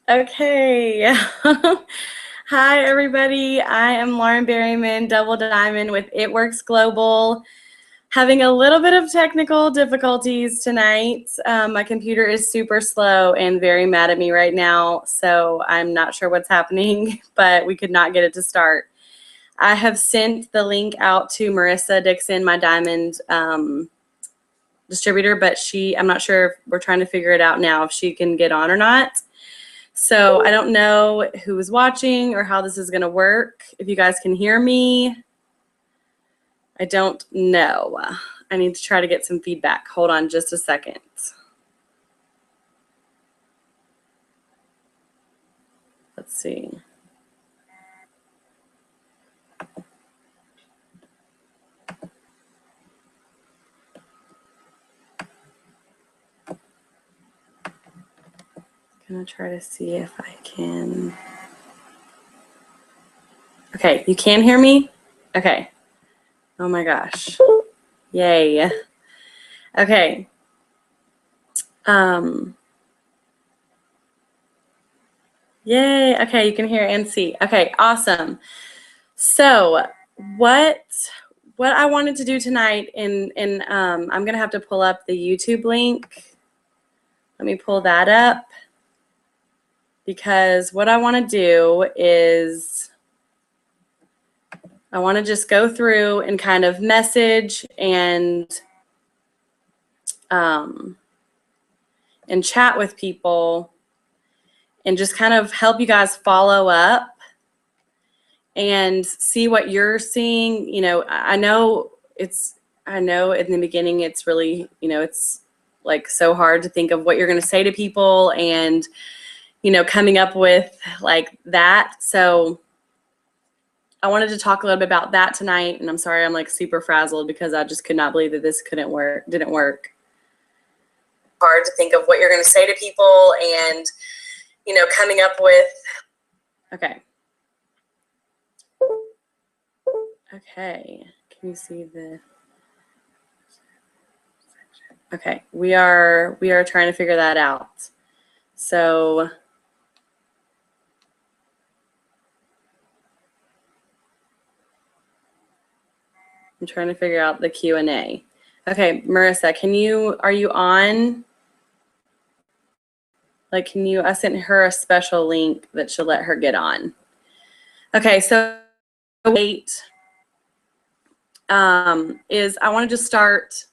Okay. Hi, everybody. I am Lauren Berryman, Double Diamond with It Works Global. Having a little bit of technical difficulties tonight. My computer is super slow and very mad at me right now, so I'm not sure what's happening, but we could not get it to start. I have sent the link out to Marissa Dixon, my Diamond distributor, but I'm not sure if we're trying to figure it out now if she can get on or not. So I don't know who is watching or how this is going to work. If you guys can hear me, I don't know. I need to try to get some feedback. Hold on just a second. Let's see. I'm going to try to see if I can. Okay, you can hear me? Okay. Oh my gosh. Yay. Okay. Yay. Okay, you can hear and see. Okay, awesome. So what I wanted to do tonight, and I'm going to have to pull up the YouTube link. Let me pull that up, because what I want to do is I want to just go through and kind of message and chat with people and just kind of help you guys follow up and see what you're seeing. You know, I know in the beginning it's really, it's like so hard to think of what you're going to say to people and, coming up with like that. So I wanted to talk a little bit about that tonight, and I'm sorry I'm like super frazzled because I just could not believe that this didn't work. Hard to think of what you're going to say to people and, coming up with. Okay. Okay. Can you see the? Okay. We are trying to figure that out. So I'm trying to figure out the Q&A. Okay, Marissa, are you on? Like, I sent her a special link that should let her get on. Okay, so wait, I want to just start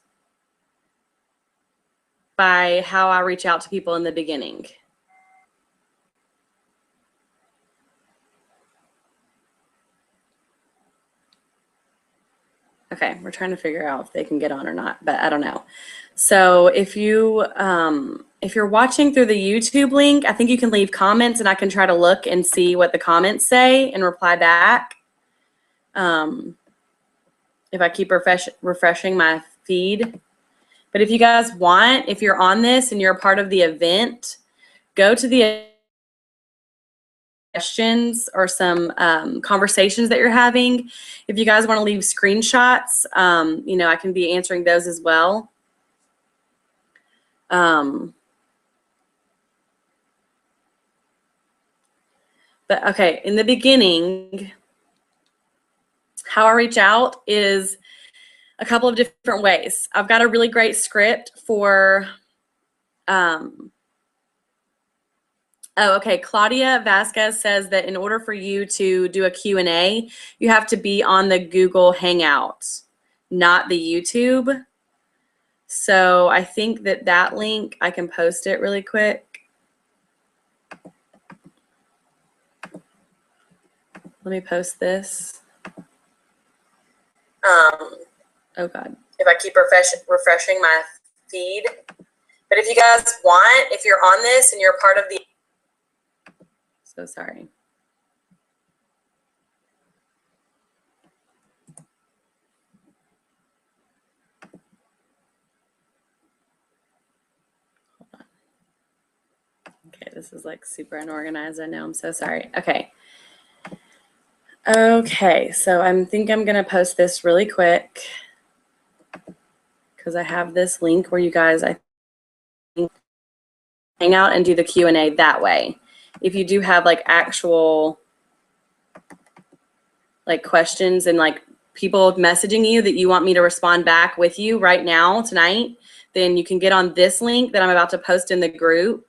by how I reach out to people in the beginning. Okay, we're trying to figure out if they can get on or not, but I don't know. So if you're watching through the YouTube link, I think you can leave comments and I can try to look and see what the comments say and reply back. If I keep refreshing my feed. But if you guys want, if you're on this and you're a part of the event, go to the questions or some conversations that you're having. If you guys want to leave screenshots, I can be answering those as well. But okay, in the beginning, how I reach out is a couple of different ways. I've got a really great script for, okay. Claudia Vasquez says that in order for you to do a Q&A, you have to be on the Google Hangouts, not the YouTube. So I think that link, I can post it really quick. Let me post this. Oh God. If I keep refreshing my feed. But if you guys want, if you're on this and you're a part of the, so sorry. Hold on. Okay, this is like super unorganized. I know, I'm so sorry. Okay. Okay, so I think I'm gonna post this really quick because I have this link where you guys, I think, hang out and do the Q&A that way. if you do have like actual like questions and like people messaging you that you want me to respond back with you right now tonight, then you can get on this link that I'm about to post in the group,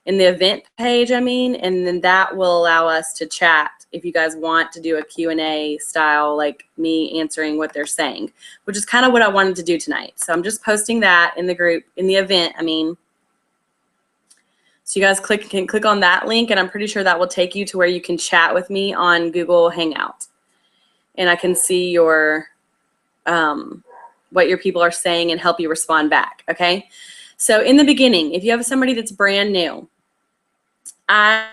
in the event page, I mean, and then that will allow us to chat if you guys want to do a Q&A style, like me answering what they're saying, which is kind of what I wanted to do tonight. So I'm just posting that in the group, in the event, I mean. So you guys can click on that link, and I'm pretty sure that will take you to where you can chat with me on Google Hangout. And I can see your what your people are saying and help you respond back, okay? So in the beginning, if you have somebody that's brand new, I'm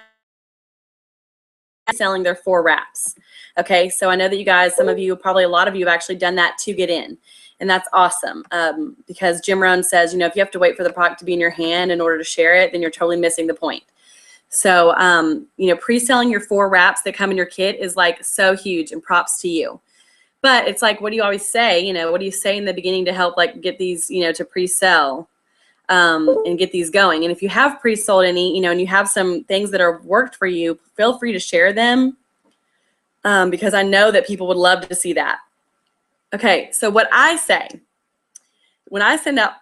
selling their 4 wraps, okay? So I know that you guys, some of you, probably a lot of you have actually done that to get in, and that's awesome because Jim Rohn says, you know, if you have to wait for the product to be in your hand in order to share it, then you're totally missing the point. So, you know, pre-selling your 4 wraps that come in your kit is like so huge, and props to you. But it's like, what do you always say? You know, what do you say in the beginning to help like get these, you know, to pre-sell and get these going? And if you have pre-sold any, you know, and you have some things that are worked for you, feel free to share them because I know that people would love to see that. Okay, so what I say when I send out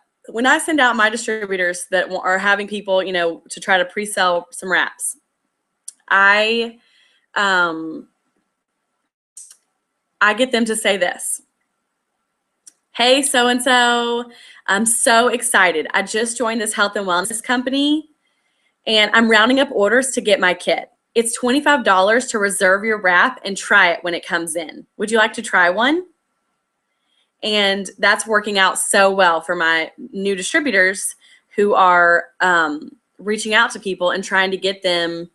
my distributors that are having people, you know, to try to pre-sell some wraps, I get them to say this. Hey, so-and-so, I'm so excited. I just joined this health and wellness company, and I'm rounding up orders to get my kit. It's $25 to reserve your wrap and try it when it comes in. Would you like to try one? And that's working out so well for my new distributors who are reaching out to people and trying to get them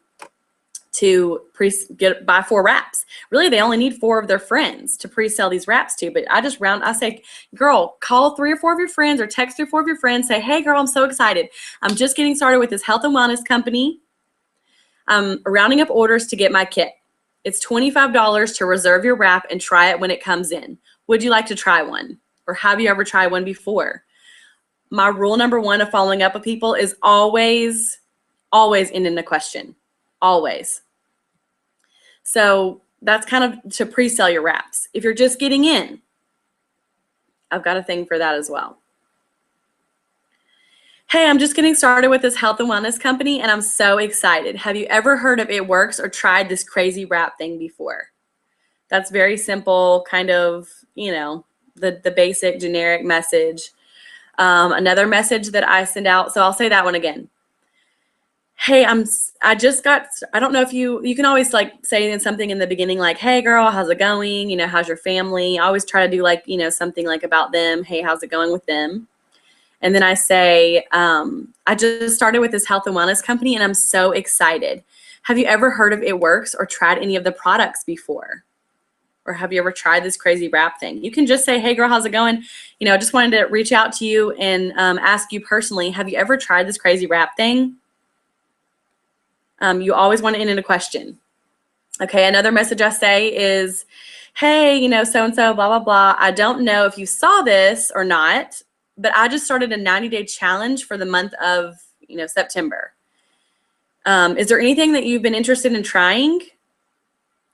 to buy 4 wraps. Really, they only need 4 of their friends to pre-sell these wraps to. But I say, girl, call 3 or 4 of your friends or text 3 or 4 of your friends. Say, hey, girl, I'm so excited. I'm just getting started with this health and wellness company. I'm rounding up orders to get my kit. It's $25 to reserve your wrap and try it when it comes in. Would you like to try one? Or have you ever tried one before? My rule number 1 of following up with people is always end in a question. Always. So that's kind of to pre-sell your wraps. If you're just getting in, I've got a thing for that as well. Hey, I'm just getting started with this health and wellness company, and I'm so excited. Have you ever heard of It Works or tried this crazy wrap thing before? That's very simple, kind of, you know, the basic generic message. Another message that I send out, so I'll say that one again. Hey, I don't know if you can always like say something in the beginning like, hey girl, how's it going? You know, how's your family? I always try to do like, you know, something like about them. Hey, how's it going with them? And then I say, I just started with this health and wellness company and I'm so excited. Have you ever heard of It Works or tried any of the products before? Or have you ever tried this crazy wrap thing? You can just say, hey girl, how's it going? You know, I just wanted to reach out to you and ask you personally, have you ever tried this crazy wrap thing? You always want to end in a question. Okay, another message I say is, hey, you know, so-and-so, blah, blah, blah. I don't know if you saw this or not, but I just started a 90-day challenge for the month of, you know, September. Is there anything that you've been interested in trying?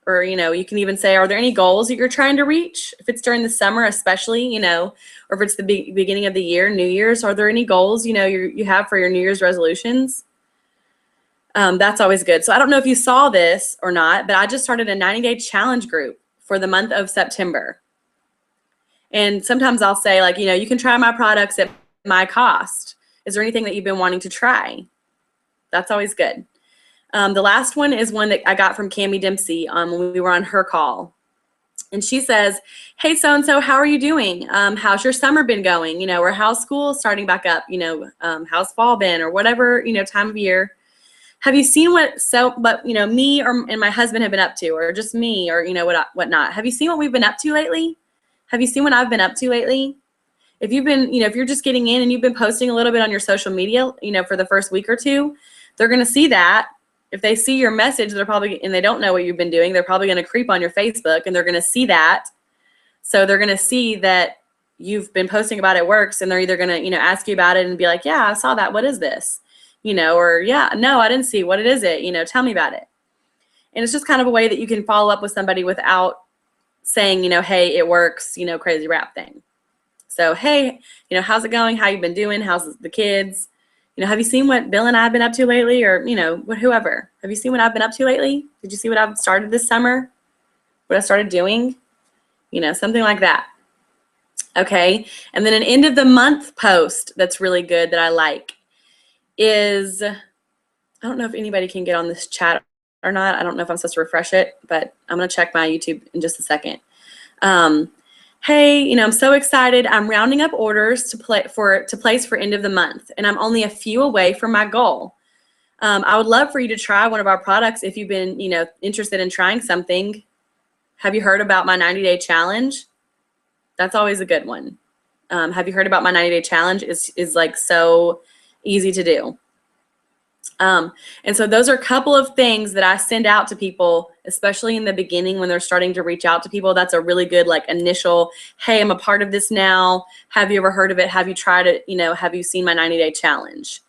Or, you know, you can even say, are there any goals that you're trying to reach? If it's during the summer, especially, you know, or if it's the beginning of the year, New Year's, are there any goals, you know, you have for your New Year's resolutions? That's always good. So I don't know if you saw this or not, but I just started a 90-day challenge group for the month of September. And sometimes I'll say like, you know, you can try my products at my cost. Is there anything that you've been wanting to try? That's always good. The last one is one that I got from Cami Dempsey when we were on her call. And she says, hey, so-and-so, how are you doing? How's your summer been going? You know, or how's school starting back up? You know, how's fall been or whatever, you know, time of year. Have you seen what you know, me and my husband have been up to, or just me, or, you know, whatnot? Have you seen what we've been up to lately? Have you seen what I've been up to lately? If you've been, you know, if you're just getting in and you've been posting a little bit on your social media, you know, for the first week or two, they're going to see that. If they see your message, and they don't know what you've been doing, they're probably going to creep on your Facebook and they're going to see that. So they're going to see that you've been posting about It Works, and they're either going to, you know, ask you about it and be like, yeah, I saw that. What is this? or yeah, no, I didn't see. What is it? Tell me about it. And it's just kind of a way that you can follow up with somebody without saying, hey, it works, crazy wrap thing. So, hey, how's it going? How you been doing? How's the kids? Have you seen what Bill and I have been up to lately? Or, whoever. Have you seen what I've been up to lately? Did you see what I've started this summer? What I started doing? Something like that. Okay. And then an end of the month post that's really good that I like is, I don't know if anybody can get on this chat or not. I don't know if I'm supposed to refresh it, but I'm going to check my YouTube in just a second. Hey, I'm so excited. I'm rounding up orders to place for end of the month, and I'm only a few away from my goal. I would love for you to try one of our products if you've been, interested in trying something. Have you heard about my 90-day challenge? That's always a good one. Have you heard about my 90-day challenge? Is like so easy to do. And so those are a couple of things that I send out to people, especially in the beginning when they're starting to reach out to people. That's a really good initial, hey, I'm a part of this now. Have you ever heard of it? Have you tried it? Have you seen my 90-day challenge?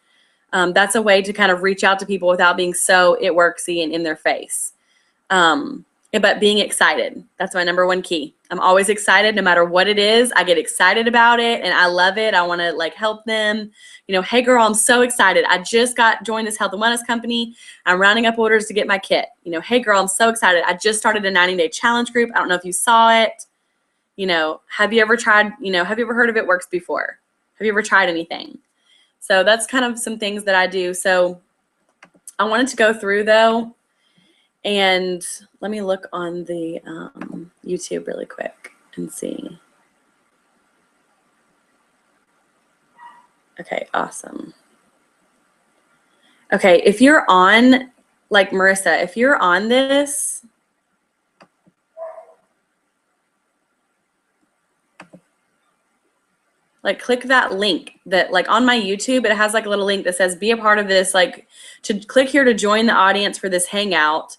That's a way to kind of reach out to people without being so it worksy and in their face. But being excited, that's my number one key. I'm always excited no matter what it is. I get excited about it and I love it. I want to help them. Hey girl, I'm so excited. I just joined this health and wellness company. I'm rounding up orders to get my kit. Hey girl, I'm so excited. I just started a 90-day challenge group. I don't know if you saw it. Have you ever tried, have you ever heard of It Works before? Have you ever tried anything? So that's kind of some things that I do. So I wanted to go through though. And let me look on the YouTube really quick and see. Okay, awesome. Okay, if you're on, Marissa, if you're on this, click that link that on my YouTube, it has a little link that says be a part of this, to click here to join the audience for this hangout.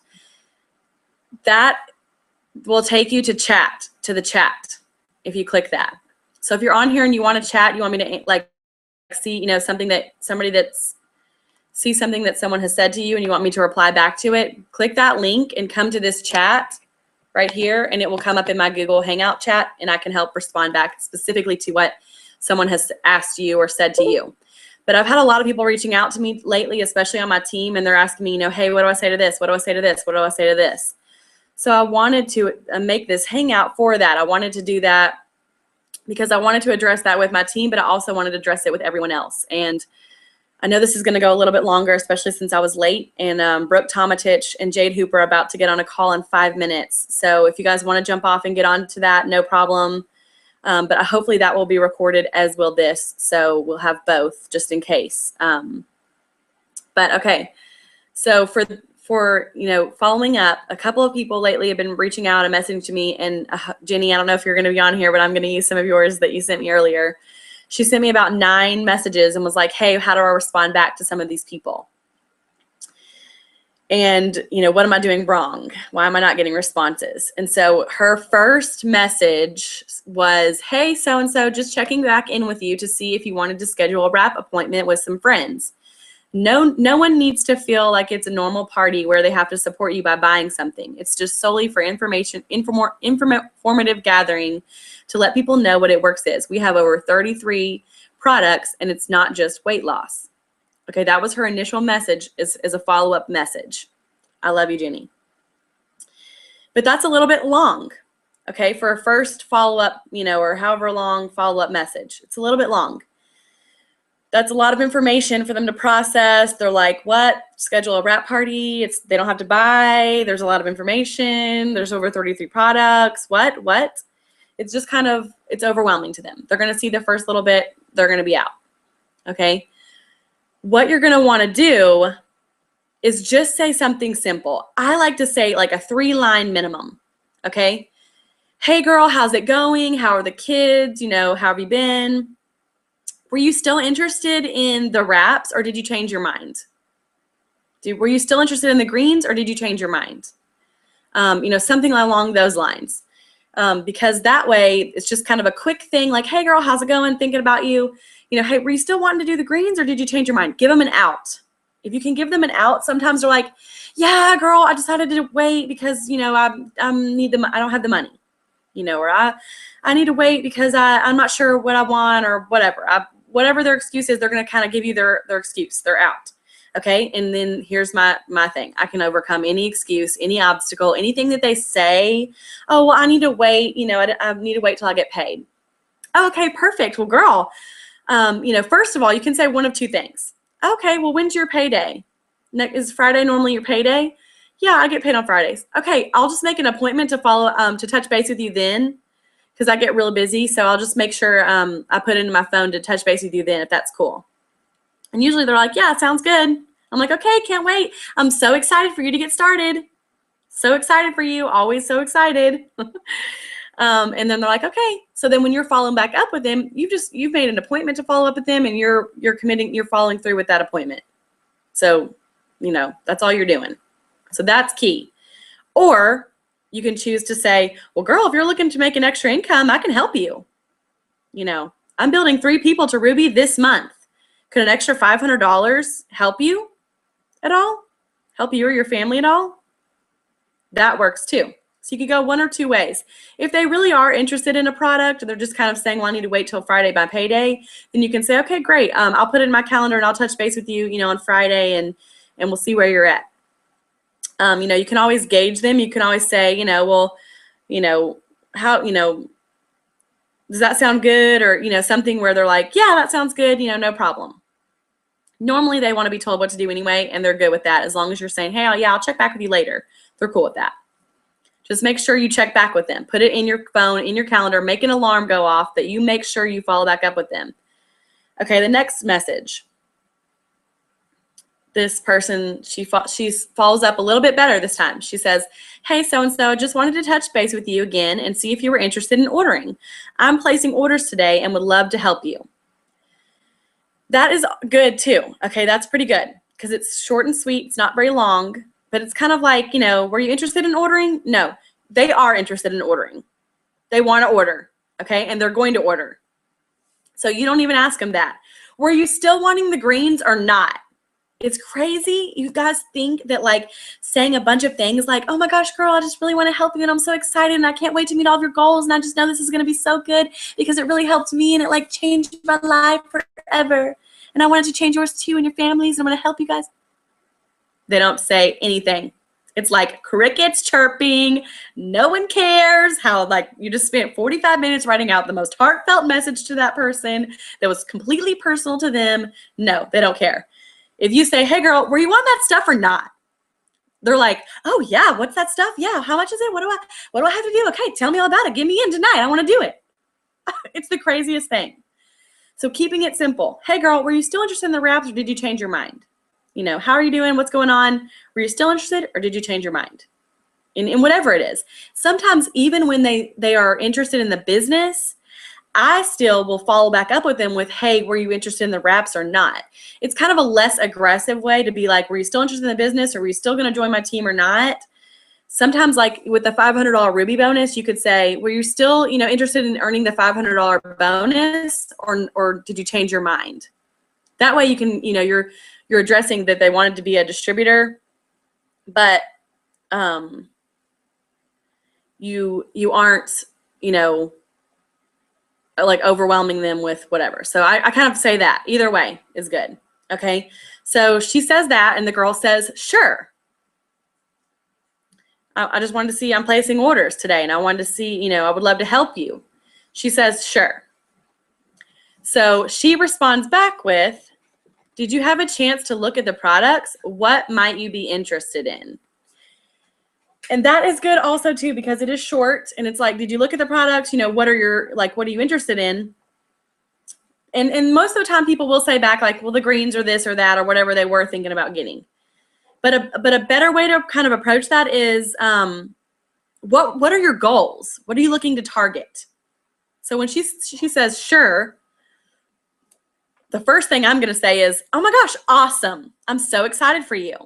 That will take you to the chat if you click that. So if you're on here and you want to chat, you want me to see, something that something that someone has said to you and you want me to reply back to it, click that link and come to this chat right here and it will come up in my Google Hangout chat and I can help respond back specifically to what someone has asked you or said to you. But I've had a lot of people reaching out to me lately, especially on my team, and they're asking me, hey, what do I say to this? What do I say to this? What do I say to this? So I wanted to make this hangout for that. I wanted to do that because I wanted to address that with my team, but I also wanted to address it with everyone else. And I know this is going to go a little bit longer, especially since I was late. And Brooke Tomatich and Jade Hooper are about to get on a call in 5 minutes. So if you guys want to jump off and get on to that, no problem. But hopefully that will be recorded, as will this. So we'll have both just in case. But okay, so for following up, a couple of people lately have been reaching out and messaging to me. And Jenny, I don't know if you're going to be on here, but I'm going to use some of yours that you sent me earlier. She sent me about 9 messages and was like, hey, how do I respond back to some of these people? And, what am I doing wrong? Why am I not getting responses? And so her first message was, hey, so-and-so, just checking back in with you to see if you wanted to schedule a wrap appointment with some friends. No one needs to feel like it's a normal party where they have to support you by buying something. It's just solely for informative gathering to let people know what It Works is. We have over 33 products, and it's not just weight loss. Okay, that was her initial message as a follow-up message. I love you, Jenny. But that's a little bit long, okay, for a first follow-up, or however long follow-up message. It's a little bit long. That's a lot of information for them to process. They're like, what? Schedule a wrap party? They don't have to buy. There's a lot of information. There's over 33 products. What? It's just it's overwhelming to them. They're going to see the first little bit. They're going to be out. Okay. What you're going to want to do is just say something simple. I like to say a 3-line minimum. Okay. Hey girl, how's it going? How are the kids? How have you been? Were you still interested in the wraps or did you change your mind? Were you still interested in the greens or did you change your mind? Something along those lines. because that way it's just kind of a quick thing like, hey girl, how's it going? Thinking about you. You know, hey, were you still wanting to do the greens or did you change your mind? Give them an out. If you can give them an out, sometimes they're like, yeah, girl, I decided to wait because, you know, I don't have the money, you know, or I need to wait because I'm not sure what I want or whatever. Whatever their excuse is, they're going to kind of give you their excuse. They're out. Okay. And then here's my thing. I can overcome any excuse, any obstacle, anything that they say. Oh, well, I need to wait. You know, I need to wait till I get paid. Okay, perfect. Well, girl, you know, first of all, you can say one of two things. Okay, well, when's your payday? Is Friday normally your payday? Yeah, I get paid on Fridays. Okay, I'll just make an appointment to to touch base with you then, because I get real busy. So I'll just make sure I put it in my phone to touch base with you then, if that's cool. And usually they're like, yeah, sounds good. I'm like, okay, can't wait. I'm so excited for you to get started. So excited for you. Always so excited. And then they're like, okay. So then when you're following back up with them, you've made an appointment to follow up with them, and you're following through with that appointment. So, you know, that's all you're doing. So that's key. Or you can choose to say, well, girl, if you're looking to make an extra income, I can help you. You know, I'm building 3 people to Ruby this month. Could an extra $500 help you at all? Help you or your family at all? That works too. So you could go one or two ways. If they really are interested in a product, they're just kind of saying, well, I need to wait till Friday by payday, then you can say, okay, great. I'll put it in my calendar and I'll touch base with you, you know, on Friday, and we'll see where you're at. You know, you can always gauge them. You can always say, you know, well, you know, how, you know, does that sound good? Or, you know, something where they're like, yeah, that sounds good. You know, no problem. Normally they want to be told what to do anyway, and they're good with that. As long as you're saying, hey, I'll check back with you later. They're cool with that. Just make sure you check back with them. Put it in your phone, in your calendar, make an alarm go off that you make sure you follow back up with them. Okay, the next message. This person, she follows up a little bit better this time. She says, hey, so-and-so, just wanted to touch base with you again and see if you were interested in ordering. I'm placing orders today and would love to help you. That is good too. Okay, that's pretty good because it's short and sweet. It's not very long, but it's kind of like, you know, were you interested in ordering? No, they are interested in ordering. They want to order, okay, and they're going to order. So you don't even ask them that. Were you still wanting the greens or not? It's crazy. You guys think that like saying a bunch of things like, oh my gosh, girl, I just really want to help you and I'm so excited and I can't wait to meet all of your goals and I just know this is going to be so good because it really helped me and it like changed my life forever. And I wanted to change yours too and your families and I'm going to help you guys. They don't say anything. It's like crickets chirping. No one cares how like you just spent 45 minutes writing out the most heartfelt message to that person that was completely personal to them. No, they don't care. If you say, hey girl, were you on that stuff or not? They're like, oh yeah, what's that stuff? Yeah, how much is it? What do I have to do? Okay, tell me all about it. Get me in tonight. I want to do it. It's the craziest thing. So keeping it simple. Hey girl, were you still interested in the wraps or did you change your mind? You know, how are you doing? What's going on? Were you still interested or did you change your mind? In whatever it is. Sometimes even when they are interested in the business, I still will follow back up with them with, hey, were you interested in the wraps or not? It's kind of a less aggressive way to be like, were you still interested in the business or were you still going to join my team or not? Sometimes like with the $500 Ruby bonus, you could say, were you still, you know, interested in earning the $500 bonus or did you change your mind? That way you can, you know, you're addressing that they wanted to be a distributor, but you aren't, you know, like overwhelming them with whatever. So I kind of say that either way is good. Okay. So she says that and the girl says, sure. I just wanted to see, I'm placing orders today and I wanted to see, you know, I would love to help you. She says, sure. So she responds back with, did you have a chance to look at the products? What might you be interested in? And that is good also too, because it is short and it's like, did you look at the products? You know, what are you interested in? And most of the time people will say back like, well, the greens or this or that or whatever they were thinking about getting. But a better way to kind of approach that is, what are your goals? What are you looking to target? So when she says, sure, the first thing I'm going to say is, oh my gosh, awesome. I'm so excited for you.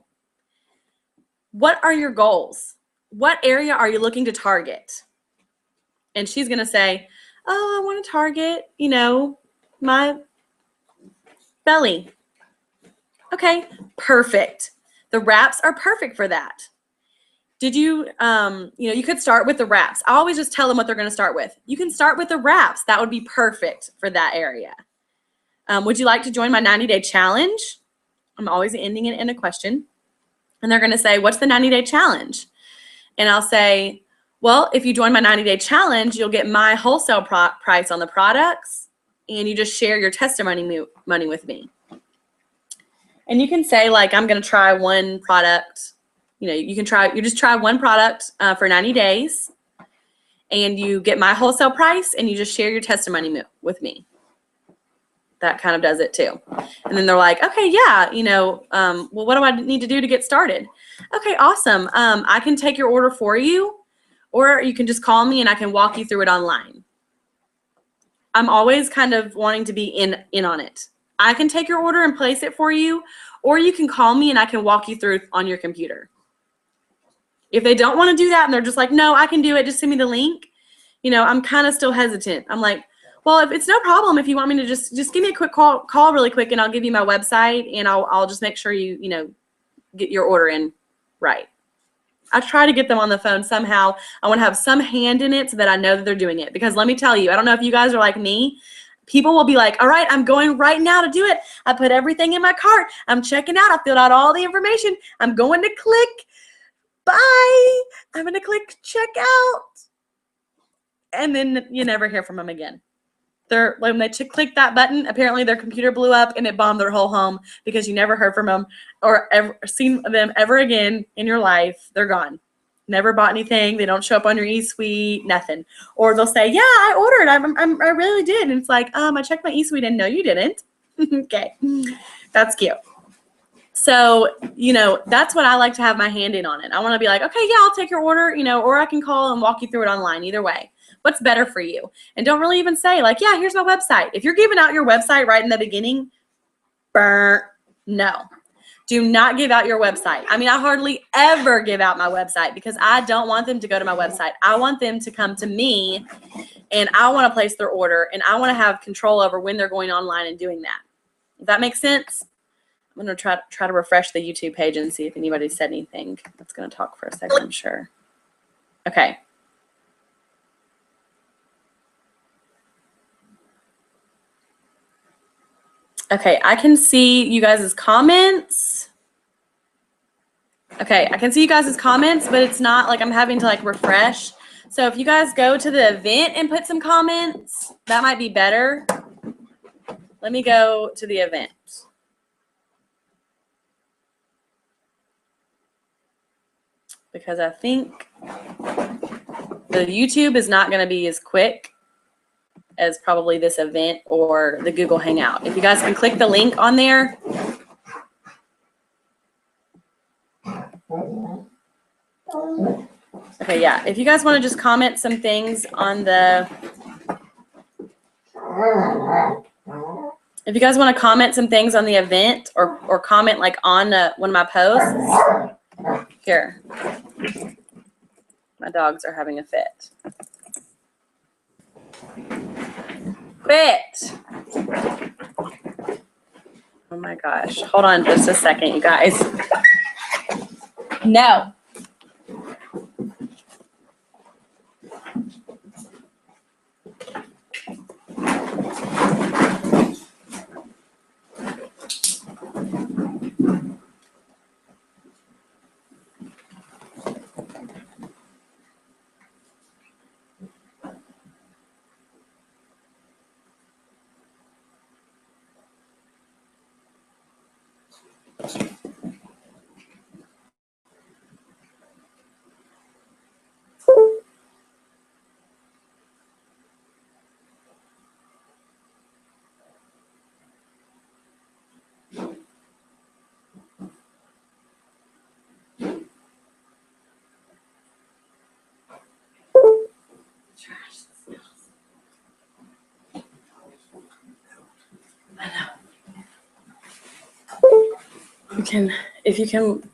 What are your goals? What area are you looking to target? And she's going to say, oh, I want to target, you know, my belly. Okay, perfect. The wraps are perfect for that. Did you, you know, you could start with the wraps. I always just tell them what they're going to start with. You can start with the wraps. That would be perfect for that area. Would you like to join my 90-day challenge? I'm always ending it in a question. And they're going to say, what's the 90-day challenge? And I'll say, well, if you join my 90-day challenge, you'll get my wholesale price on the products, and you just share your testimony money with me. And you can say, like, I'm going to try one product. You know, you just try one product for 90 days, and you get my wholesale price, and you just share your testimony with me. That kind of does it too. And then they're like, okay, yeah, you know, well, what do I need to do to get started? Okay, awesome. I can take your order for you, or you can just call me and I can walk you through it online. I'm always kind of wanting to be in on it. I can take your order and place it for you, or you can call me and I can walk you through on your computer. If they don't want to do that and they're just like, no, I can do it, just send me the link, you know, I'm kind of still hesitant. I'm like, well, if it's no problem, if you want me to just give me a quick call really quick, and I'll give you my website, and I'll just make sure you know, get your order in right. I try to get them on the phone somehow. I want to have some hand in it so that I know that they're doing it. Because let me tell you, I don't know if you guys are like me. People will be like, all right, I'm going right now to do it. I put everything in my cart. I'm checking out. I filled out all the information. I'm going to click bye. I'm going to click check out. And then you never hear from them again. When they click that button, apparently their computer blew up and it bombed their whole home because you never heard from them or ever seen them ever again in your life. They're gone. Never bought anything. They don't show up on your eSuite, nothing. Or they'll say, yeah, I ordered. I really did. And it's like, I checked my eSuite and no, you didn't. Okay. That's cute. So, you know, that's what I like to have my hand in on it. I want to be like, okay, yeah, I'll take your order, you know, or I can call and walk you through it online. Either way. What's better for you? And don't really even say like, yeah, here's my website. If you're giving out your website right in the beginning, no. Do not give out your website. I mean, I hardly ever give out my website because I don't want them to go to my website. I want them to come to me, and I want to place their order, and I want to have control over when they're going online and doing that. If that makes sense? I'm going to try to refresh the YouTube page and see if anybody said anything. That's going to talk for a second, I'm sure. Okay. Okay, I can see you guys' comments. Okay, I can see you guys' comments, but it's not like I'm having to like refresh. So if you guys go to the event and put some comments, that might be better. Let me go to the event. Because I think the YouTube is not going to be as quick as probably this event or the Google Hangout. If you guys can click the link on there. Okay, yeah. If you guys want to just comment some things on the, if you guys want to comment some things on the event or comment like on one of my posts. Here. My dogs are having a fit. Quit. Oh my gosh. Hold on just a second, you guys. No.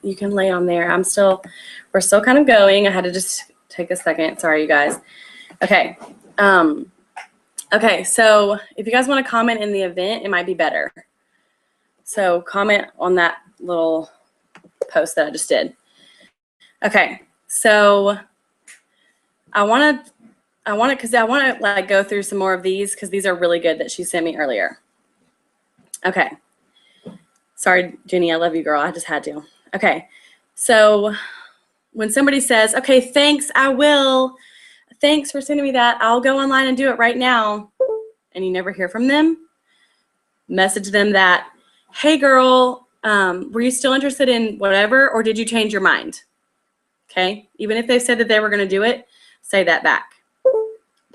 You can lay on there. We're still kind of going. I had to just take a second. Sorry, you guys. Okay. Okay, so if you guys want to comment in the event, it might be better. So comment on that little post that I just did. Okay, so I want to like go through some more of these because these are really good that she sent me earlier. Okay. Sorry, Jenny, I love you, girl. I just had to. Okay, so when somebody says, okay, thanks, I will. Thanks for sending me that. I'll go online and do it right now. And you never hear from them, message them that, hey, girl, were you still interested in whatever, or did you change your mind? Okay, even if they said that they were going to do it, say that back.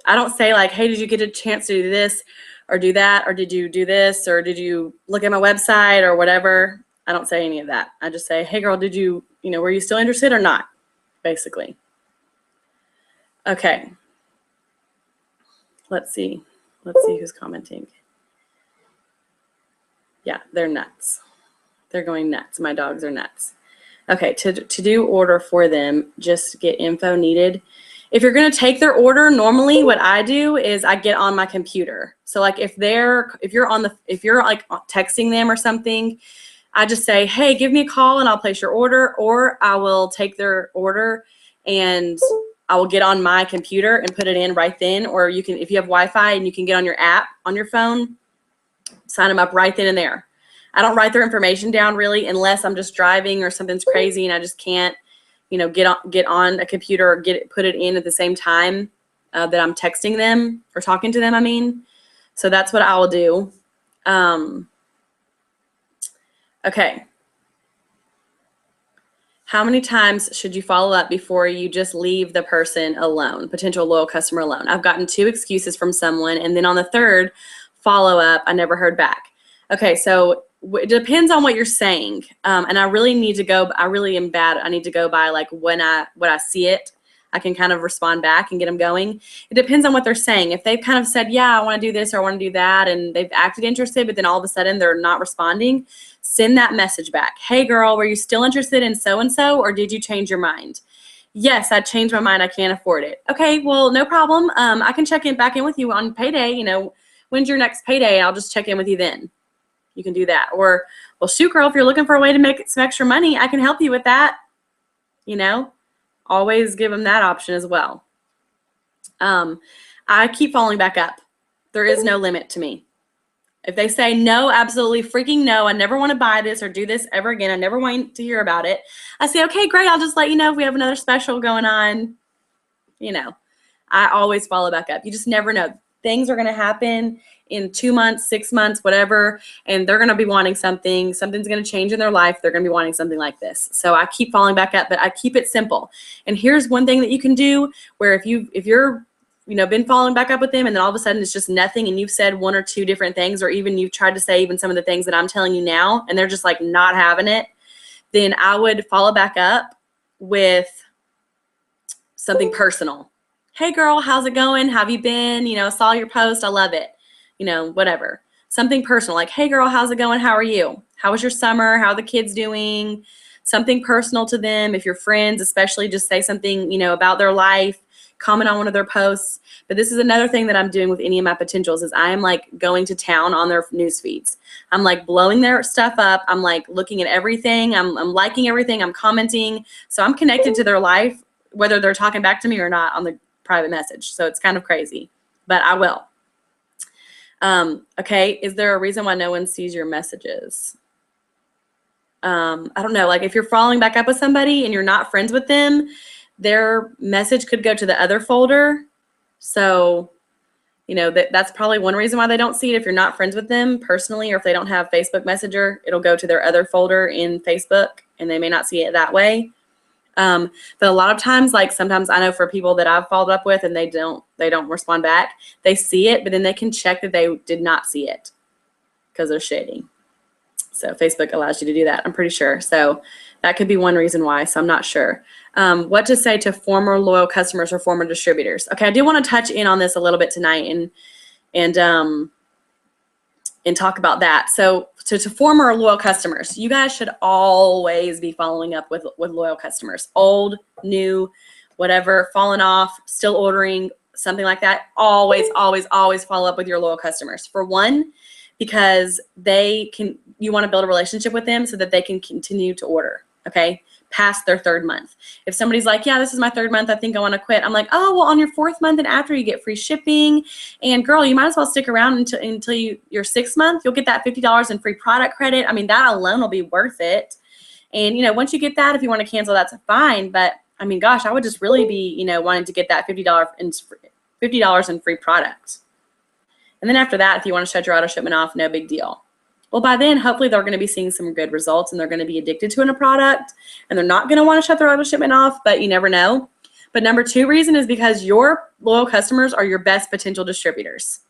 I don't say like, hey, did you get a chance to do this or do that, or did you do this, or did you look at my website or whatever? I don't say any of that. I just say, hey, girl, did you, were you still interested or not, basically. Okay. Let's see who's commenting. Yeah, they're nuts. They're going nuts. My dogs are nuts. Okay, to do order for them, just get info needed. If you're going to take their order, normally what I do is I get on my computer. So like if you're like texting them or something, I just say, hey, give me a call and I'll place your order, or I will take their order and I will get on my computer and put it in right then. Or you can, if you have Wi-Fi and you can get on your app on your phone, sign them up right then and there. I don't write their information down really unless I'm just driving or something's crazy and I just can't, get on a computer or put it in at the same time that I'm texting them or talking to them, I mean. So that's what I will do. Okay. How many times should you follow up before you just leave the person alone, potential loyal customer alone? I've gotten 2 excuses from someone, and then on the 3rd follow-up, I never heard back. Okay, so it depends on what you're saying, and I really need to go. I really am bad. I need to go by like what I see it. I can kind of respond back and get them going. It depends on what they're saying. If they've kind of said, yeah, I want to do this or I want to do that, and they've acted interested, but then all of a sudden they're not responding, send that message back. Hey, girl, were you still interested in so-and-so, or did you change your mind? Yes, I changed my mind. I can't afford it. Okay, well, no problem. I can check back in with you on payday. When's your next payday? I'll just check in with you then. You can do that. Or, well, shoot, girl, if you're looking for a way to make some extra money, I can help you with that. Always give them that option as well. I keep following back up. There is no limit to me. If they say no, absolutely freaking no, I never want to buy this or do this ever again, I never want to hear about it, I say, okay, great, I'll just let you know if we have another special going on. I always follow back up. You just never know. Things are going to happen in 2 months, 6 months, whatever, and they're going to be wanting something. Something's going to change in their life. They're going to be wanting something like this. So I keep following back up, but I keep it simple. And here's one thing that you can do where if you're been following back up with them and then all of a sudden it's just nothing and you've said 1 or 2 different things, or even you've tried to say even some of the things that I'm telling you now and they're just like not having it, then I would follow back up with something personal. Hey, girl, how's it going? How have you been? Saw your post. I love it. Whatever. Something personal like, hey, girl, how's it going? How are you? How was your summer? How are the kids doing? Something personal to them. If you're friends, especially, just say something, about their life. Comment on one of their posts. But this is another thing that I'm doing with any of my potentials is I am like going to town on their news feeds. I'm like blowing their stuff up. I'm like looking at everything. I'm liking everything. I'm commenting. So I'm connected to their life, whether they're talking back to me or not on the private message. So it's kind of crazy, but I will. Okay. Is there a reason why no one sees your messages? I don't know. Like if you're following back up with somebody and you're not friends with them, their message could go to the other folder. So, that's probably one reason why they don't see it. If you're not friends with them personally, or if they don't have Facebook Messenger, it'll go to their other folder in Facebook and they may not see it that way. But a lot of times, like sometimes I know for people that I've followed up with and they don't respond back, they see it, but then they can check that they did not see it because they're shady. So Facebook allows you to do that, I'm pretty sure. So that could be one reason why, so I'm not sure. What to say to former loyal customers or former distributors. Okay, I do want to touch in on this a little bit tonight and talk about that. So to former loyal customers, you guys should always be following up with loyal customers. Old, new, whatever, fallen off, still ordering, something like that, always, always, always follow up with your loyal customers. For one, because you want to build a relationship with them so that they can continue to order, okay, past their 3rd month. If somebody's like, yeah, this is my 3rd month, I think I want to quit. I'm like, oh, well, on your 4th month and after, you get free shipping. And girl, you might as well stick around until your 6th month. You'll get that $50 in free product credit. I mean, that alone will be worth it. And, once you get that, if you want to cancel, that's fine. But I mean, gosh, I would just really be, wanting to get that $50 in free product. And then after that, if you want to shut your auto shipment off, no big deal. Well, by then, hopefully they're going to be seeing some good results and they're going to be addicted to a product and they're not going to want to shut their auto shipment off, but you never know. But number 2 reason is because your loyal customers are your best potential distributors.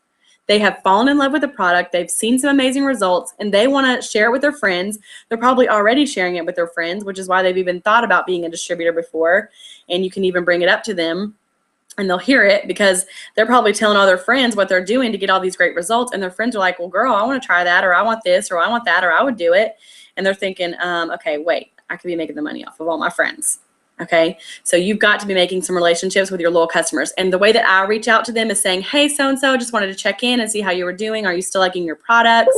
They have fallen in love with the product. They've seen some amazing results and they want to share it with their friends. They're probably already sharing it with their friends, which is why they've even thought about being a distributor before. And you can even bring it up to them and they'll hear it because they're probably telling all their friends what they're doing to get all these great results. And their friends are like, well, girl, I want to try that, or I want this, or I want that, or I would do it. And they're thinking, okay, wait, I could be making the money off of all my friends. Okay, so you've got to be making some relationships with your loyal customers. And the way that I reach out to them is saying, hey, so-and-so, just wanted to check in and see how you were doing. Are you still liking your products?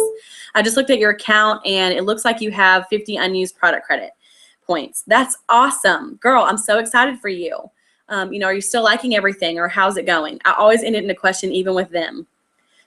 I just looked at your account and it looks like you have 50 unused product credit points. That's awesome. Girl, I'm so excited for you. Are you still liking everything or how's it going? I always end it in a question even with them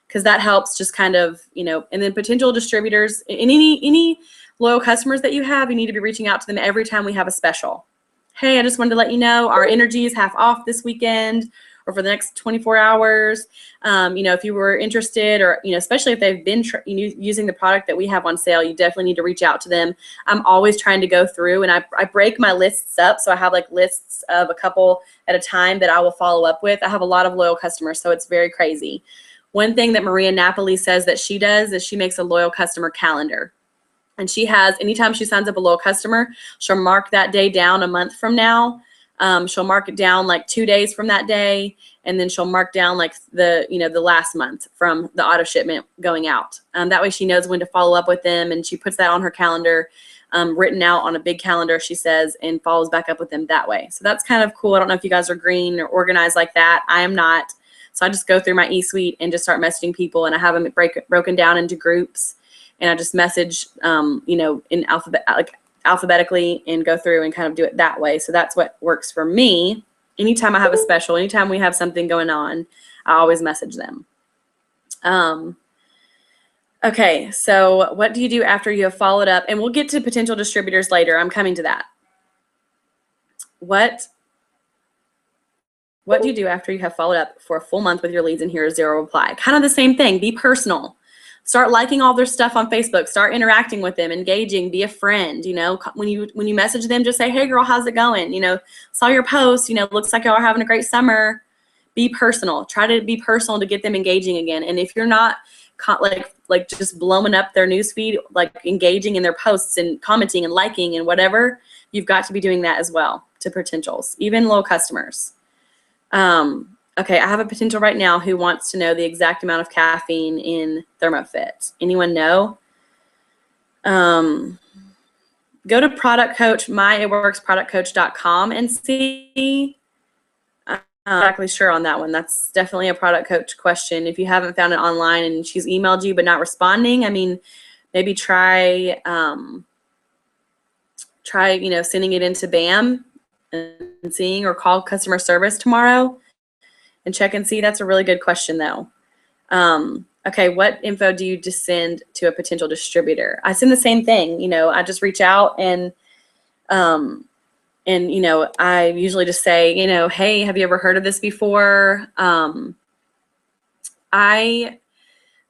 because that helps just kind of, and then potential distributors and any loyal customers that you have, you need to be reaching out to them every time we have a special. Hey, I just wanted to let you know our energy is half off this weekend or for the next 24 hours. If you were interested or, especially if they've been using the product that we have on sale, you definitely need to reach out to them. I'm always trying to go through and I break my lists up. So I have like lists of a couple at a time that I will follow up with. I have a lot of loyal customers, so it's very crazy. One thing that Maria Napoli says that she does is she makes a loyal customer calendar. And she has, anytime she signs up a loyal customer, she'll mark that day down a month from now. She'll mark it down like 2 days from that day. And then she'll mark down like the last month from the auto shipment going out. That way she knows when to follow up with them. And she puts that on her calendar, written out on a big calendar, she says, and follows back up with them that way. So that's kind of cool. I don't know if you guys are green or organized like that. I am not. So I just go through my eSuite and just start messaging people, and I have them broken down into groups. And I just message, in alphabetically and go through and kind of do it that way. So that's what works for me. Anytime I have a special, anytime we have something going on, I always message them. Okay, so what do you do after you have followed up? And we'll get to potential distributors later. I'm coming to that. What do you do after you have followed up for a full month with your leads and hear a 0 reply? Kind of the same thing. Be personal. Start liking all their stuff on Facebook. Start interacting with them, engaging, be a friend. When you message them, just say, hey girl, how's it going? Saw your post, looks like y'all are having a great summer. Be personal. Try to be personal to get them engaging again. And if you're not like just blowing up their newsfeed, like engaging in their posts and commenting and liking and whatever, you've got to be doing that as well to potentials, even low customers. Okay, I have a potential right now who wants to know the exact amount of caffeine in ThermoFit. Anyone know? Go to Product Coach, myitworksproductcoach.com and see. I'm not exactly sure on that one. That's definitely a Product Coach question. If you haven't found it online and she's emailed you but not responding, I mean, maybe try sending it into BAM and seeing, or call customer service tomorrow and check and see. That's a really good question though. Okay, what info do you just send to a potential distributor? I send the same thing. I just reach out and I usually just say, hey, have you ever heard of this before? I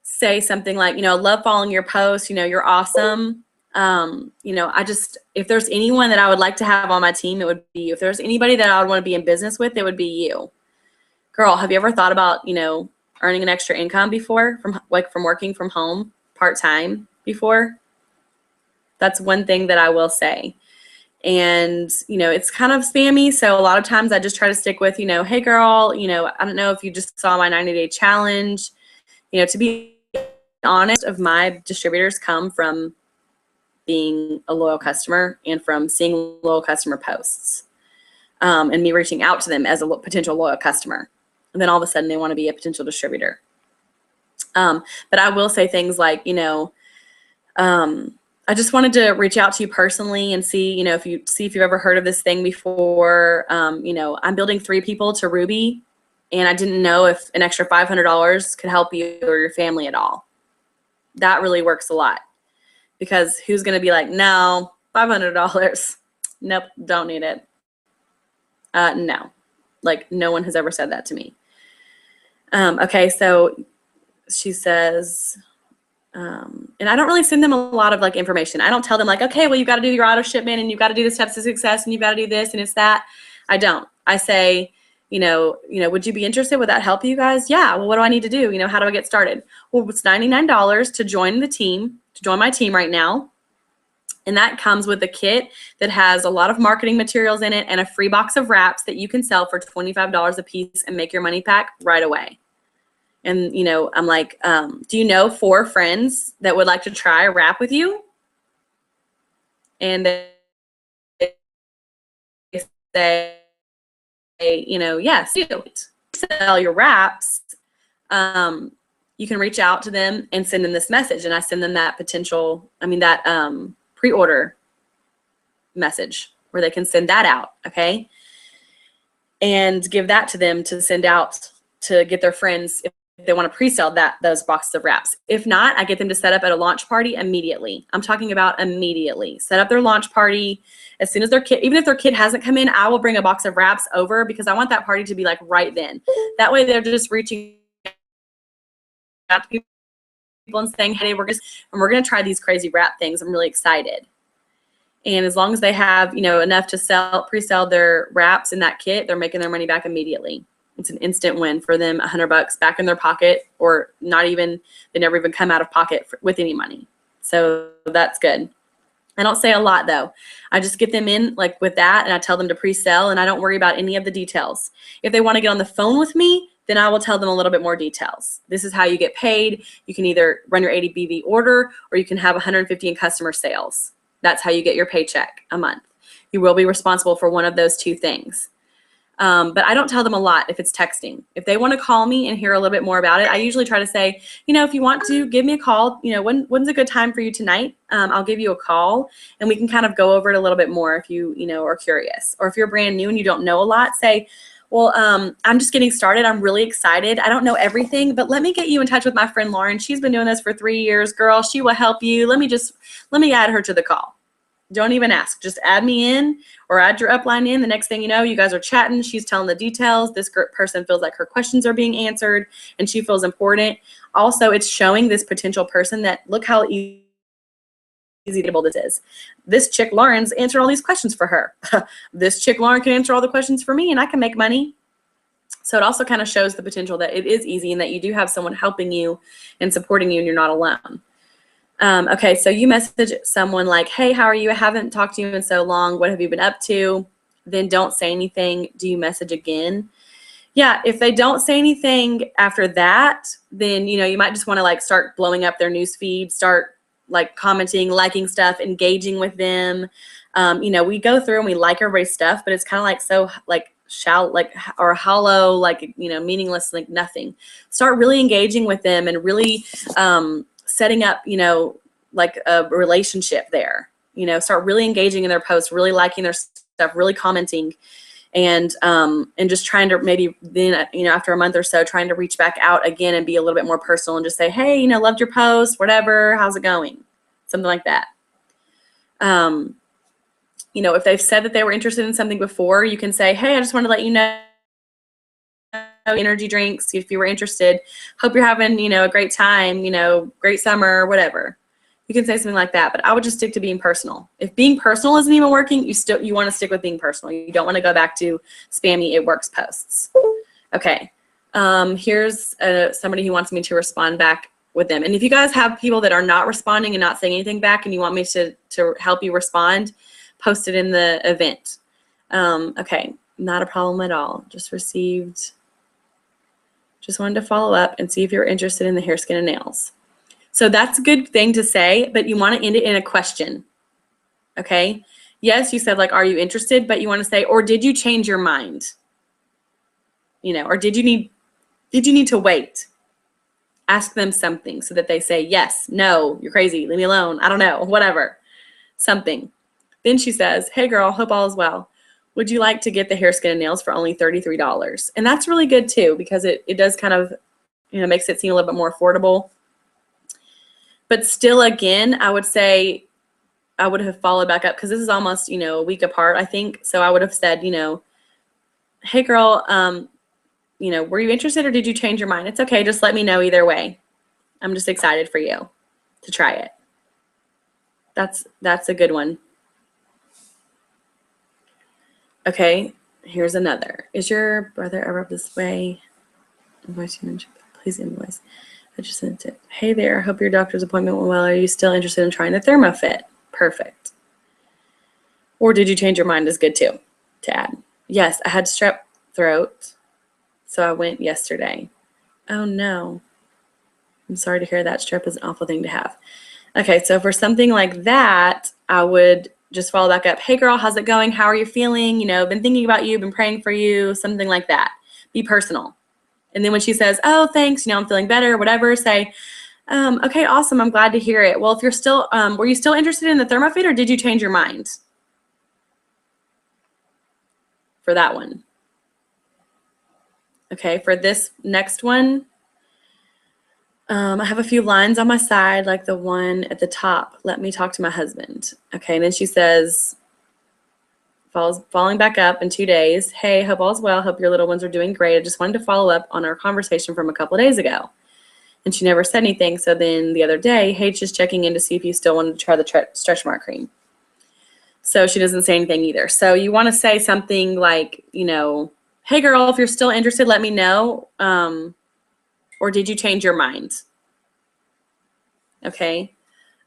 say something like, I love following your posts, you're awesome. If there's anyone that I would like to have on my team, it would be you. If there's anybody that I would want to be in business with, it would be you. Girl, have you ever thought about, earning an extra income before from working from home part-time before? That's one thing that I will say. And, it's kind of spammy. So a lot of times I just try to stick with, hey girl, I don't know if you just saw my 90-day challenge. To be honest, of my distributors come from being a loyal customer and from seeing loyal customer posts, and me reaching out to them as a potential loyal customer. And then all of a sudden they want to be a potential distributor. But I will say things like, I just wanted to reach out to you personally and see, if you've ever heard of this thing before. I'm building 3 people to Ruby, and I didn't know if an extra $500 could help you or your family at all. That really works a lot, because who's going to be like, no, $500? Nope, don't need it. No, like no one has ever said that to me. Okay, so she says, and I don't really send them a lot of like information. I don't tell them like, okay, well, you got to do your auto shipment and you've got to do the steps to success and you've got to do this and it's that. I don't. I say, would you be interested? Would that help you guys? Yeah. Well, what do I need to do? How do I get started? Well, it's $99 to join the team, to join my team right now. And that comes with a kit that has a lot of marketing materials in it and a free box of wraps that you can sell for $25 a piece and make your money back right away. And, I'm like, do you know 4 friends that would like to try a wrap with you? And they say, yes, do. Sell your wraps. You can reach out to them and send them this message. And I send them that pre-order message where they can send that out. Okay. And give that to them to send out to get their friends if they want to pre-sell those boxes of wraps. If not, I get them to set up at a launch party immediately. I'm talking about immediately. Set up their launch party as soon as their kid, even if their kid hasn't come in, I will bring a box of wraps over because I want that party to be like right then. That way they're just reaching out to people and saying, hey, we're going to try these crazy wrap things. I'm really excited. And as long as they have, enough to pre-sell their wraps in that kit, they're making their money back immediately. It's an instant win for them, $100 back in their pocket, or not even, they never even come out of pocket with any money. So that's good. I don't say a lot though. I just get them in like with that and I tell them to pre-sell and I don't worry about any of the details. If they want to get on the phone with me, then I will tell them a little bit more details. This is how you get paid. You can either run your 80 BV order or you can have 150 in customer sales. That's how you get your paycheck a month. You will be responsible for one of those 2 things. But I don't tell them a lot if it's texting. If they want to call me and hear a little bit more about it, I usually try to say, if you want to give me a call, when's a good time for you tonight? I'll give you a call and we can kind of go over it a little bit more if you, are curious. Or if you're brand new and you don't know a lot, say, well, I'm just getting started. I'm really excited. I don't know everything, but let me get you in touch with my friend Lauren. She's been doing this for 3 years. Girl, she will help you. Let me add her to the call. Don't even ask. Just add me in or add your upline in. The next thing you know, you guys are chatting. She's telling the details. This person feels like her questions are being answered and she feels important. Also, it's showing this potential person that look how easy this is. This chick Lauren's answered all these questions for her. This chick Lauren can answer all the questions for me and I can make money. So it also kind of shows the potential that it is easy and that you do have someone helping you and supporting you and you're not alone. Okay, so you message someone like, hey, how are you? I haven't talked to you in so long. What have you been up to? Then don't say anything. Do you message again? Yeah, if they don't say anything after that, then, you might just want to like start blowing up their news feed, start like commenting, liking stuff, engaging with them. We go through and we like everybody's stuff, but it's kind of like so like or hollow, like, meaningless, like nothing. Start really engaging with them and really setting up, like a relationship there. Start really engaging in their posts, really liking their stuff, really commenting, and just trying to maybe then, after a month or so, trying to reach back out again and be a little bit more personal and just say, hey, loved your post, whatever, how's it going? Something like that. If they've said that they were interested in something before, you can say, hey, I just wanted to let you know energy drinks, if you were interested. Hope you're having, a great time, great summer, whatever. You can say something like that, but I would just stick to being personal. If being personal isn't even working, you want to stick with being personal. You don't want to go back to spammy it works posts. Okay. Here's somebody who wants me to respond back with them. And if you guys have people that are not responding and not saying anything back and you want me to help you respond, post it in the event. Okay. Not a problem at all. Just wanted to follow up and see if you're interested in the hair, skin, and nails. So that's a good thing to say, but you want to end it in a question. Okay. Yes, you said like, are you interested? But you want to say, or did you change your mind? Or did you need Did you need to wait? Ask them something so that they say, yes, no, you're crazy, leave me alone, I don't know, whatever, something. Then she says, hey girl, hope all is well. Would you like to get the hair, skin, and nails for only $33? And that's really good too, because it does kind of, makes it seem a little bit more affordable. But still, again, I would say I would have followed back up, because this is almost, a week apart, I think. So I would have said, hey girl, were you interested or did you change your mind? It's okay. Just let me know either way. I'm just excited for you to try it. That's a good one. Okay, here's another. Is your brother ever up this way? Please invoice. I just sent it. Hey there, I hope your doctor's appointment went well. Are you still interested in trying the ThermoFit? Perfect. Or did you change your mind is good too, to add. Yes, I had strep throat, so I went yesterday. Oh no. I'm sorry to hear that. Strep is an awful thing to have. Okay, so for something like that, I would just follow back up. Hey girl, how's it going? How are you feeling? Been thinking about you, been praying for you, something like that. Be personal. And then when she says, oh, thanks, I'm feeling better, whatever, say, okay, awesome, I'm glad to hear it. Well, if you're still, were you still interested in the ThermoFit or did you change your mind for that one? Okay, for this next one, I have a few lines on my side, like the one at the top. Let me talk to my husband. Okay, and then she says, following back up in 2 days, hey, hope all's well. Hope your little ones are doing great. I just wanted to follow up on our conversation from a couple of days ago. And she never said anything. So then the other day, hey, just checking in to see if you still wanted to try the stretch mark cream. So she doesn't say anything either. So you want to say something like, hey girl, if you're still interested, let me know. Or did you change your mind? Okay.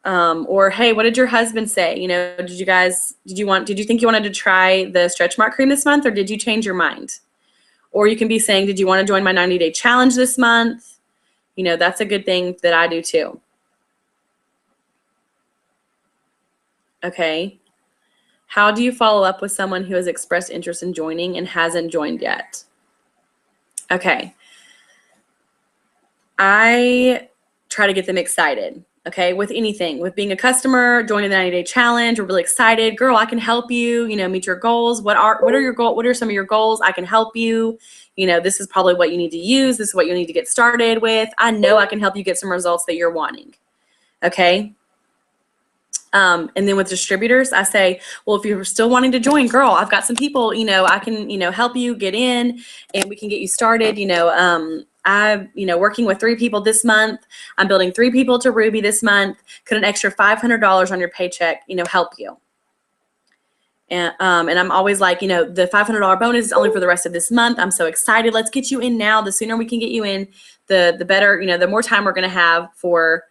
Or, hey, what did your husband say? Did you think you wanted to try the stretch mark cream this month or did you change your mind? Or you can be saying, did you want to join my 90-day challenge this month? That's a good thing that I do too. Okay. How do you follow up with someone who has expressed interest in joining and hasn't joined yet? Okay. I try to get them excited, okay, with anything, with being a customer, joining the 90-day challenge. We're really excited. Girl, I can help you, meet your goals. What are your goals? What are some of your goals? I can help you. This is probably what you need to use. This is what you need to get started with. I know I can help you get some results that you're wanting, okay? And then with distributors, I say, well, if you're still wanting to join, girl, I've got some people, I can, help you get in and we can get you started. I'm, working with 3 people this month. I'm building 3 people to Ruby this month. Could an extra $500 on your paycheck, help you? And I'm always like, the $500 bonus is only for the rest of this month. I'm so excited. Let's get you in now. The sooner we can get you in, the better, the more time we're going to have for,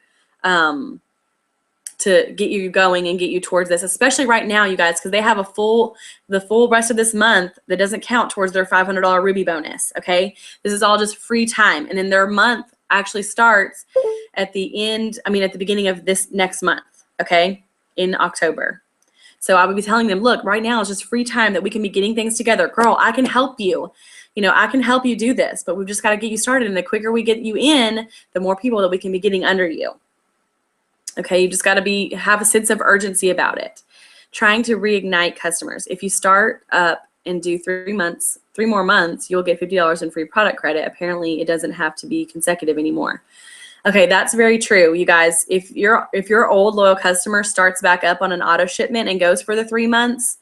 to get you going and get you towards this, especially right now, you guys, because they have the full rest of this month that doesn't count towards their $500 Ruby bonus. Okay, this is all just free time, and then their month actually starts at the beginning of this next month. Okay, in October. So I would be telling them, look, right now is just free time that we can be getting things together. Girl, I can help you. I can help you do this, but we've just got to get you started. And the quicker we get you in, the more people that we can be getting under you. Okay, you just got to have a sense of urgency about it. Trying to reignite customers. If you start up and do 3 more months, you'll get $50 in free product credit. Apparently, it doesn't have to be consecutive anymore. Okay, that's very true, you guys. If your old loyal customer starts back up on an auto shipment and goes for the 3 months,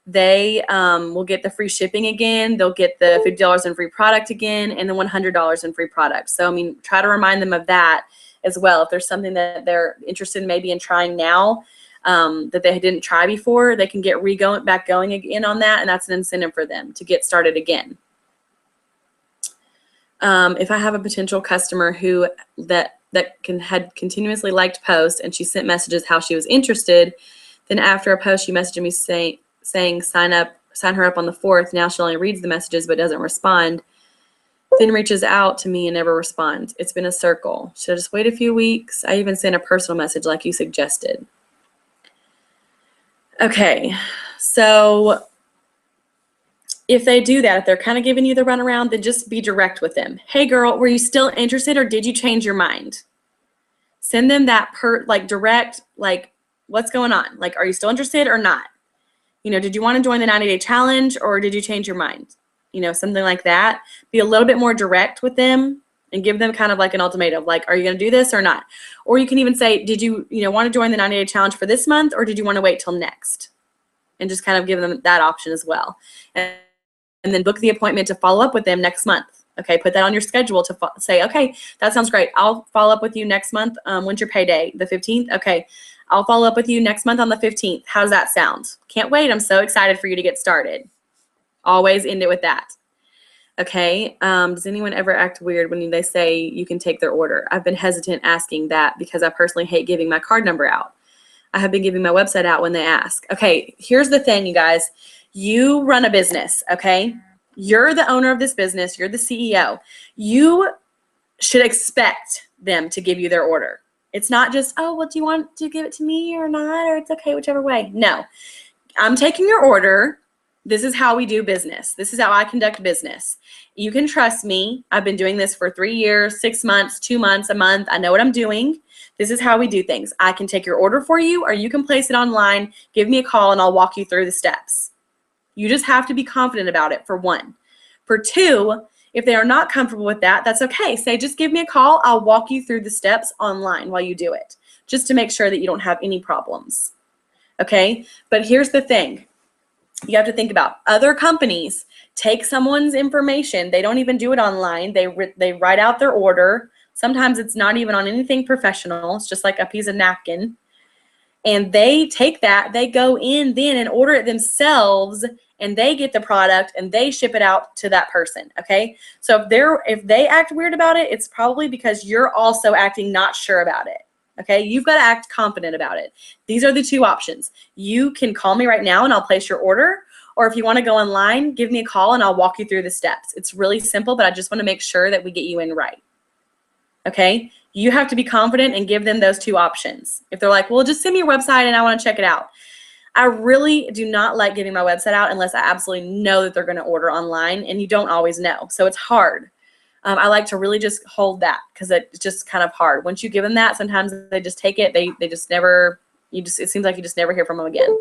they will get the free shipping again. They'll get the $50 in free product again, and the $100 in free product. So, try to remind them of that as well. If there's something that they're interested in maybe in trying now that they didn't try before, they can get back going again on that, and that's an incentive for them to get started again. If I have a potential customer who had continuously liked posts and she sent messages how she was interested, then after a post she messaged me saying sign her up on the 4th. Now she only reads the messages but doesn't respond. Then reaches out to me and never responds. It's been a circle. Should I just wait a few weeks? I even sent a personal message like you suggested. Okay, so if they do that, if they're kind of giving you the runaround, then just be direct with them. Hey girl, were you still interested or did you change your mind? Send them that direct, like, what's going on? Like, are you still interested or not? You know, did you want to join the 90-day challenge or did you change your mind? You know, something like that. Be a little bit more direct with them and give them kind of like an ultimatum, like, are you going to do this or not? Or you can even say, did you want to join the 90-day challenge for this month or did you want to wait till next? And just kind of give them that option as well. And then book the appointment to follow up with them next month. Okay, put that on your schedule to say, okay, that sounds great. I'll follow up with you next month. When's your payday? The 15th? Okay, I'll follow up with you next month on the 15th. How does that sound? Can't wait. I'm so excited for you to get started. Always end it with that. Okay, does anyone ever act weird when they say you can take their order? I've been hesitant asking that because I personally hate giving my card number out. I have been giving my website out when they ask. Okay, here's the thing, you guys. You run a business, okay? You're the owner of this business. You're the CEO. You should expect them to give you their order. It's not just, oh, well, do you want to give it to me or not? Or it's okay, whichever way. No, I'm taking your order. This is how we do business. This is how I conduct business. You can trust me. I've been doing this for 3 years, 6 months, 2 months, a month. I know what I'm doing. This is how we do things. I can take your order for you or you can place it online. Give me a call and I'll walk you through the steps. You just have to be confident about it, for one. For two, if they are not comfortable with that, that's okay. Say, just give me a call. I'll walk you through the steps online while you do it, just to make sure that you don't have any problems. Okay? But here's the thing. You have to think about other companies take someone's information. They don't even do it online. They write out their order. Sometimes it's not even on anything professional. It's just like a piece of napkin. And they take that, they go in then and order it themselves, and they get the product and they ship it out to that person, okay? So if they act weird about it, it's probably because you're also acting not sure about it, okay? You've got to act confident about it. These are the two options. You can call me right now and I'll place your order, or if you want to go online, give me a call and I'll walk you through the steps. It's really simple, but I just want to make sure that we get you in right, okay? You have to be confident and give them those two options. If they're like, well, just send me your website and I want to check it out. I really do not like giving my website out unless I absolutely know that they're going to order online, and you don't always know. So it's hard. I like to really just hold that because it's just kind of hard. Once you give them that, sometimes they just take it. They just never, it seems like you just never hear from them again.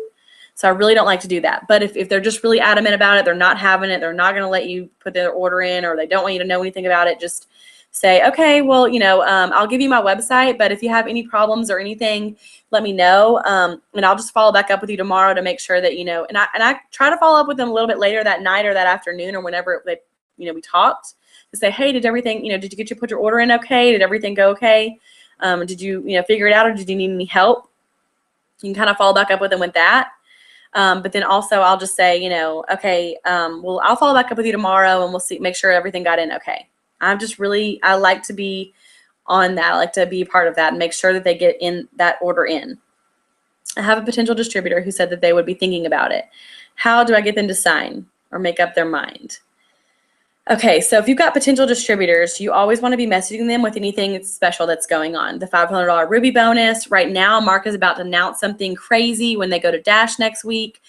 So I really don't like to do that. But if they're just really adamant about it, they're not having it, they're not going to let you put their order in, or they don't want you to know anything about it, just say, okay, well, I'll give you my website, but if you have any problems or anything, let me know, and I'll just follow back up with you tomorrow to make sure that, and I try to follow up with them a little bit later that night or that afternoon or whenever they, we talked, to say, hey, did everything, did you put your order in okay? Did everything go okay? Did you, figure it out, or did you need any help? You can kind of follow back up with them with that. But then also I'll just say, okay, well, I'll follow back up with you tomorrow and we'll make sure everything got in okay. I like to be on that. I like to be a part of that and make sure that they get in that order in. I have a potential distributor who said that they would be thinking about it. How do I get them to sign or make up their mind? Okay, so if you've got potential distributors, you always want to be messaging them with anything special that's going on. The $500 Ruby bonus. Right now, Mark is about to announce something crazy when they go to Dash next week.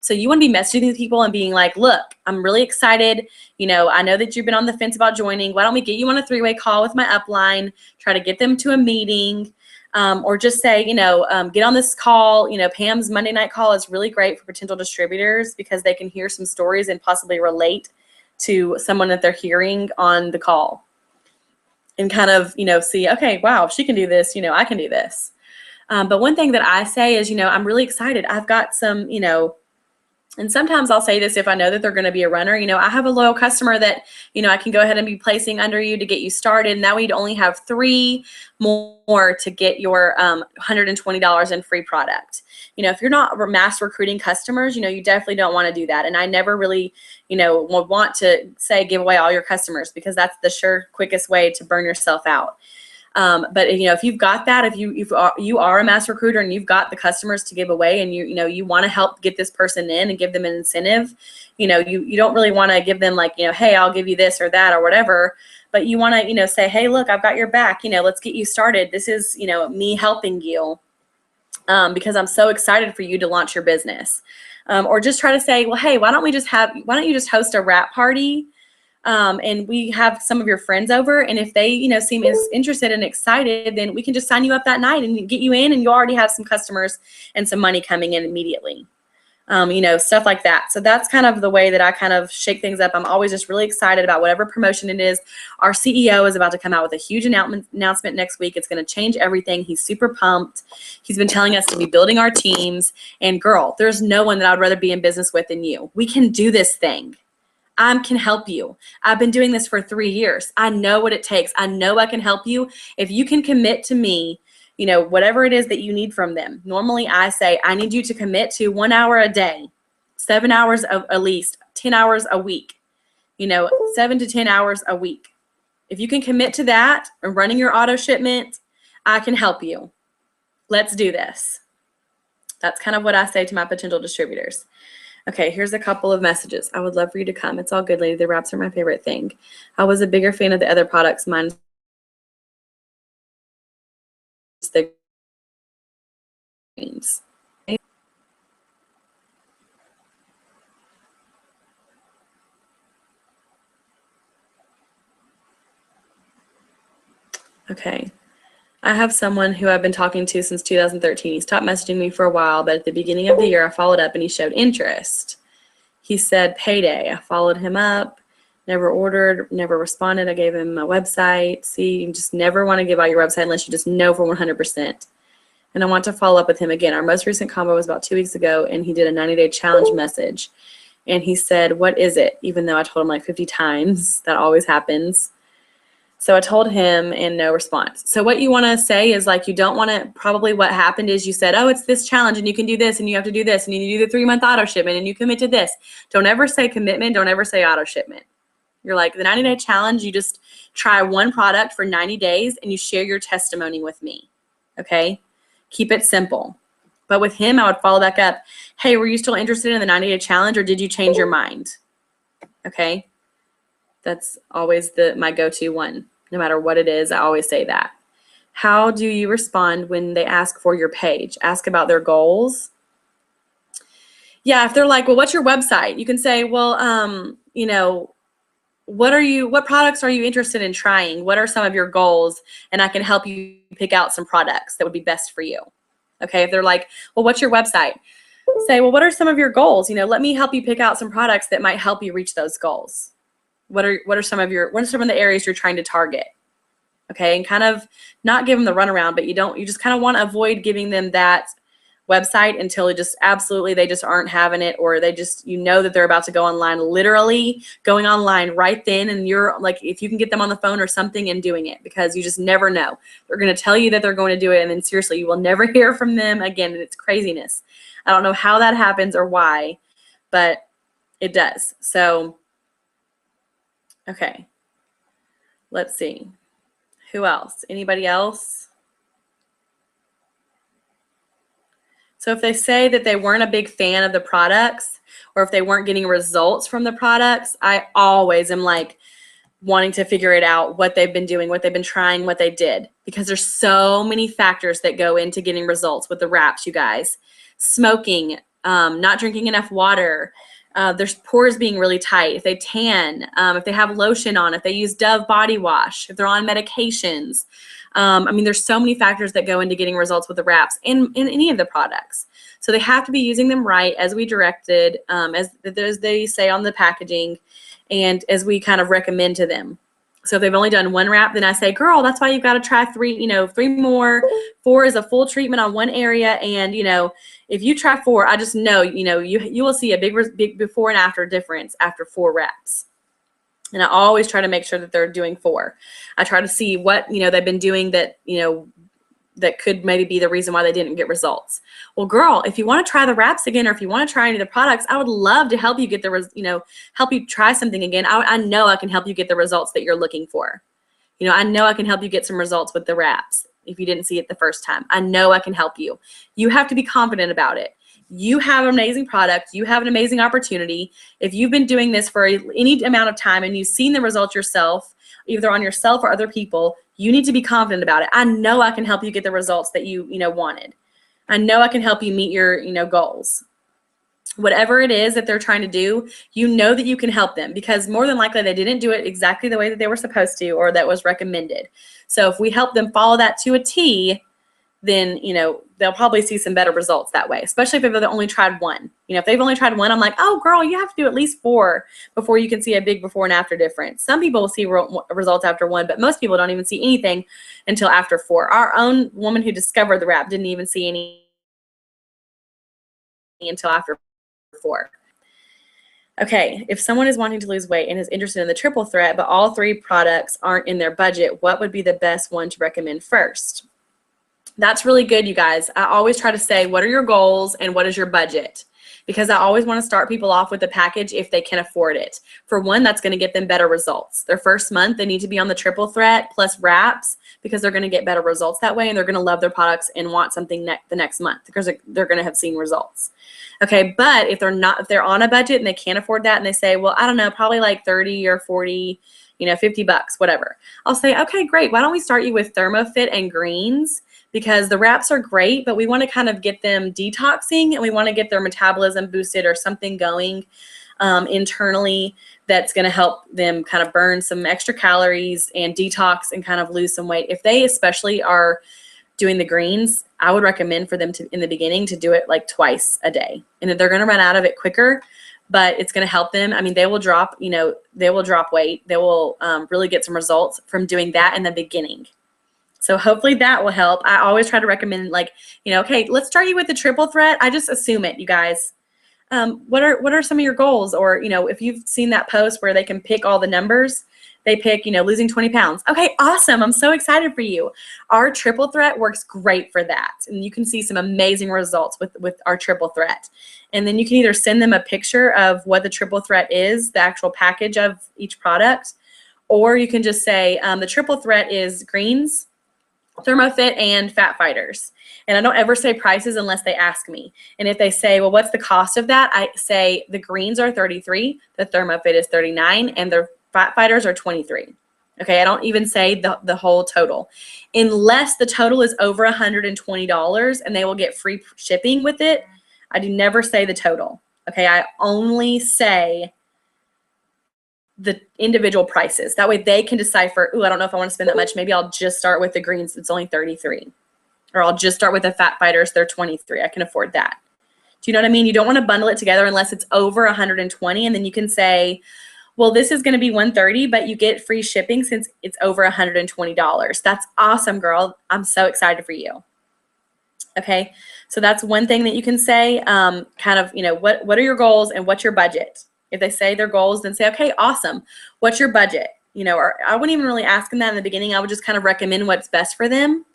So you want to be messaging these people and being like, look, I'm really excited. I know that you've been on the fence about joining. Why don't we get you on a 3-way call with my upline, try to get them to a meeting, or just say, get on this call. Pam's Monday night call is really great for potential distributors because they can hear some stories and possibly relate to someone that they're hearing on the call and kind of, see, okay, wow, if she can do this, I can do this. But one thing that I say is, I'm really excited. I've got some, and sometimes I'll say this if I know that they're going to be a runner. I have a loyal customer that, I can go ahead and be placing under you to get you started. And now we'd only have 3 more to get your $120 in free product. If you're not mass recruiting customers, you definitely don't want to do that. And I never really, would want to say give away all your customers because that's the sure quickest way to burn yourself out. But if you've got that, if you are a mass recruiter and you've got the customers to give away, and you want to help get this person in and give them an incentive, you don't really want to give them like, hey, I'll give you this or that or whatever, but you want to, say, hey, look, I've got your back, let's get you started. This is, me helping you. because I'm so excited for you to launch your business. Or just try to say, well, hey, why don't you just host a wrap party? And we have some of your friends over, and if they, seem interested and excited, then we can just sign you up that night and get you in, and you already have some customers and some money coming in immediately. Stuff like that. So that's kind of the way that I kind of shake things up. I'm always just really excited about whatever promotion it is. Our CEO is about to come out with a huge announcement next week. It's going to change everything. He's super pumped. He's been telling us to be building our teams. And girl, there's no one that I'd rather be in business with than you. We can do this thing. I can help you. I've been doing this for 3 years. I know what it takes. I know I can help you. If you can commit to me, whatever it is that you need from them. Normally I say, I need you to commit to 1 hour a day, 7 hours at least, 10 hours a week, 7 to 10 hours a week. If you can commit to that and running your auto shipment, I can help you. Let's do this. That's kind of what I say to my potential distributors. Okay, here's a couple of messages. I would love for you to come. It's all good, lady. The wraps are my favorite thing. I was a bigger fan of the other products. Mine's the greens. Okay. I have someone who I've been talking to since 2013. He stopped messaging me for a while, but at the beginning of the year, I followed up and he showed interest. He said payday. I followed him up, never ordered, never responded. I gave him my website. See, you just never want to give out your website unless you just know for 100%. And I want to follow up with him again. Our most recent combo was about 2 weeks ago, and he did a 90-day challenge message. And he said, what is it? Even though I told him like 50 times, that always happens. So I told him and no response. So what you want to say is like, you don't want to, probably what happened is you said, oh, it's this challenge and you can do this and you have to do this and you need to do the 3-month auto shipment and you commit to this. Don't ever say commitment. Don't ever say auto shipment. You're like, the 90-day challenge, you just try one product for 90 days and you share your testimony with me. Okay? Keep it simple. But with him, I would follow back up. Hey, were you still interested in the 90-day challenge or did you change your mind? Okay? That's always my go-to one. No matter what it is, I always say that. How do you respond when they ask for your page? Ask about their goals. Yeah, if they're like, well, what's your website? You can say, well, what products are you interested in trying? What are some of your goals? And I can help you pick out some products that would be best for you. Okay, if they're like, well, what's your website? Say, well, what are some of your goals? Let me help you pick out some products that might help you reach those goals. What are some of the areas you're trying to target? Okay, and kind of not give them the runaround, but you just kind of want to avoid giving them that website until they just aren't having it, or they just, that they're about to go online, literally going online right then, and you're like, if you can get them on the phone or something and doing it, because you just never know. They're going to tell you that they're going to do it, and then seriously, you will never hear from them again, and it's craziness. I don't know how that happens or why, but it does. So okay, let's see. Who else? Anybody else? So if they say that they weren't a big fan of the products, or if they weren't getting results from the products, I always am like wanting to figure it out, what they've been doing, what they've been trying, what they did. Because there's so many factors that go into getting results with the wraps, you guys. Smoking, not drinking enough water, their pores being really tight, if they tan, if they have lotion on, if they use Dove body wash, if they're on medications. There's so many factors that go into getting results with the wraps in any of the products. So they have to be using them right, as we directed, as they say on the packaging, and as we kind of recommend to them. So if they've only done one wrap, then I say, girl, that's why you've got to try 3 more. 4 is a full treatment on one area. And, if you try 4, I just know, you will see a big before and after difference after 4 wraps. And I always try to make sure that they're doing 4. I try to see what, they've been doing that, that could maybe be the reason why they didn't get results. Well, girl, if you want to try the wraps again, or if you want to try any of the products, I would love to help you get help you try something again. I know I can help you get the results that you're looking for. I know I can help you get some results with the wraps if you didn't see it the first time. I know I can help you. You have to be confident about it. You have an amazing product. You have an amazing opportunity. If you've been doing this for any amount of time and you've seen the results yourself, either on yourself or other people, you need to be confident about it. I know I can help you get the results that you wanted. I know I can help you meet your, goals. Whatever it is that they're trying to do, you know that you can help them, because more than likely they didn't do it exactly the way that they were supposed to or that was recommended. So if we help them follow that to a T, then, they'll probably see some better results that way, especially if they've only tried one. If they've only tried one, I'm like, oh, girl, you have to do at least 4 before you can see a big before and after difference. Some people will see results after 1, but most people don't even see anything until after 4. Our own woman who discovered the wrap didn't even see any until after 4. Okay, if someone is wanting to lose weight and is interested in the triple threat, but all 3 products aren't in their budget, what would be the best one to recommend first? That's really good, you guys. I always try to say, what are your goals and what is your budget? Because I always want to start people off with the package if they can afford it. For one, that's going to get them better results. Their first month, they need to be on the triple threat plus wraps, because they're going to get better results that way, and they're going to love their products and want something the next month, because they're going to have seen results. Okay, but if they're on a budget and they can't afford that, and they say, well, I don't know, probably like 30 or 40, $50, whatever. I'll say, okay, great. Why don't we start you with ThermoFit and greens? Because the wraps are great, but we want to kind of get them detoxing, and we want to get their metabolism boosted or something going internally that's going to help them kind of burn some extra calories and detox and kind of lose some weight. If they especially are doing the greens, I would recommend for them to, in the beginning, to do it like twice a day. And they're going to run out of it quicker, but it's going to help them. I mean, they will drop, they will drop weight. They will really get some results from doing that in the beginning. So hopefully that will help. I always try to recommend, like, okay, let's start you with the triple threat. I just assume it, you guys. What are some of your goals? Or, if you've seen that post where they can pick all the numbers, they pick, losing 20 pounds. Okay, awesome. I'm so excited for you. Our triple threat works great for that. And you can see some amazing results with our triple threat. And then you can either send them a picture of what the triple threat is, the actual package of each product, or you can just say the triple threat is greens, ThermoFit, and fat fighters. And I don't ever say prices unless they ask me. And if they say, well, what's the cost of that? I say the greens are $33, the ThermoFit is $39, and the fat fighters are $23. Okay, I don't even say the whole total. Unless the total is over $120 and they will get free shipping with it, I do never say the total. Okay, I only say the individual prices. That way they can decipher, I don't know if I want to spend that much. Maybe I'll just start with the greens. It's only $33. Or I'll just start with the fat fighters. They're $23. I can afford that. Do you know what I mean? You don't want to bundle it together unless it's over $120. And then you can say, well, this is going to be $130, but you get free shipping since it's over $120. That's awesome, girl. I'm so excited for you. Okay. So that's one thing that you can say, kind of, what are your goals and what's your budget? If they say their goals, then say, okay, awesome. What's your budget? Or I wouldn't even really ask them that in the beginning. I would just kind of recommend what's best for them.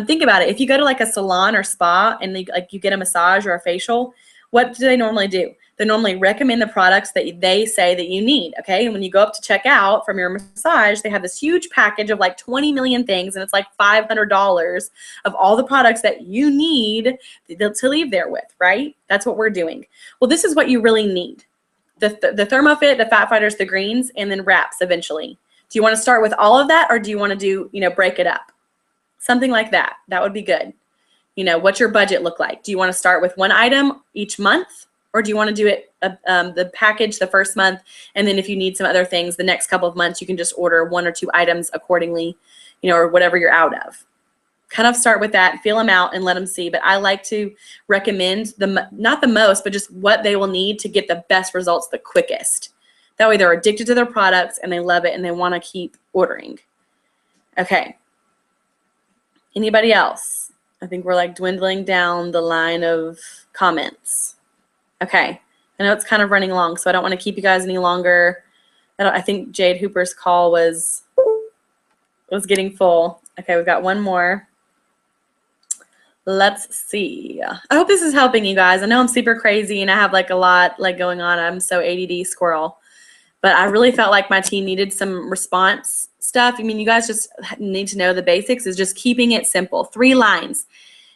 Think about it. If you go to like a salon or spa and you get a massage or a facial, what do they normally do? They normally recommend the products that they say that you need. Okay. And when you go up to check out from your massage, they have this huge package of like 20 million things. And it's like $500 of all the products that you need to leave there with, right? That's what we're doing. Well, this is what you really need. The ThermoFit, the fat fighters, the greens, and then wraps eventually. Do you want to start with all of that, or do you want to do, break it up? Something like that. That would be good. What's your budget look like? Do you want to start with one item each month, or do you want to do it the package the first month, and then if you need some other things the next couple of months, you can just order 1 or 2 items accordingly, or whatever you're out of. Kind of start with that, feel them out, and let them see. But I like to recommend not the most, but just what they will need to get the best results the quickest. That way they're addicted to their products and they love it and they want to keep ordering. Okay. Anybody else? I think we're like dwindling down the line of comments. Okay. I know it's kind of running long, so I don't want to keep you guys any longer. I think Jade Hooper's call was getting full. Okay, we've got one more. Let's see. I hope this is helping you guys. I know I'm super crazy and I have like a lot like going on. I'm so ADD squirrel. But I really felt like my team needed some response stuff. I mean, you guys just need to know the basics is just keeping it simple. 3 lines.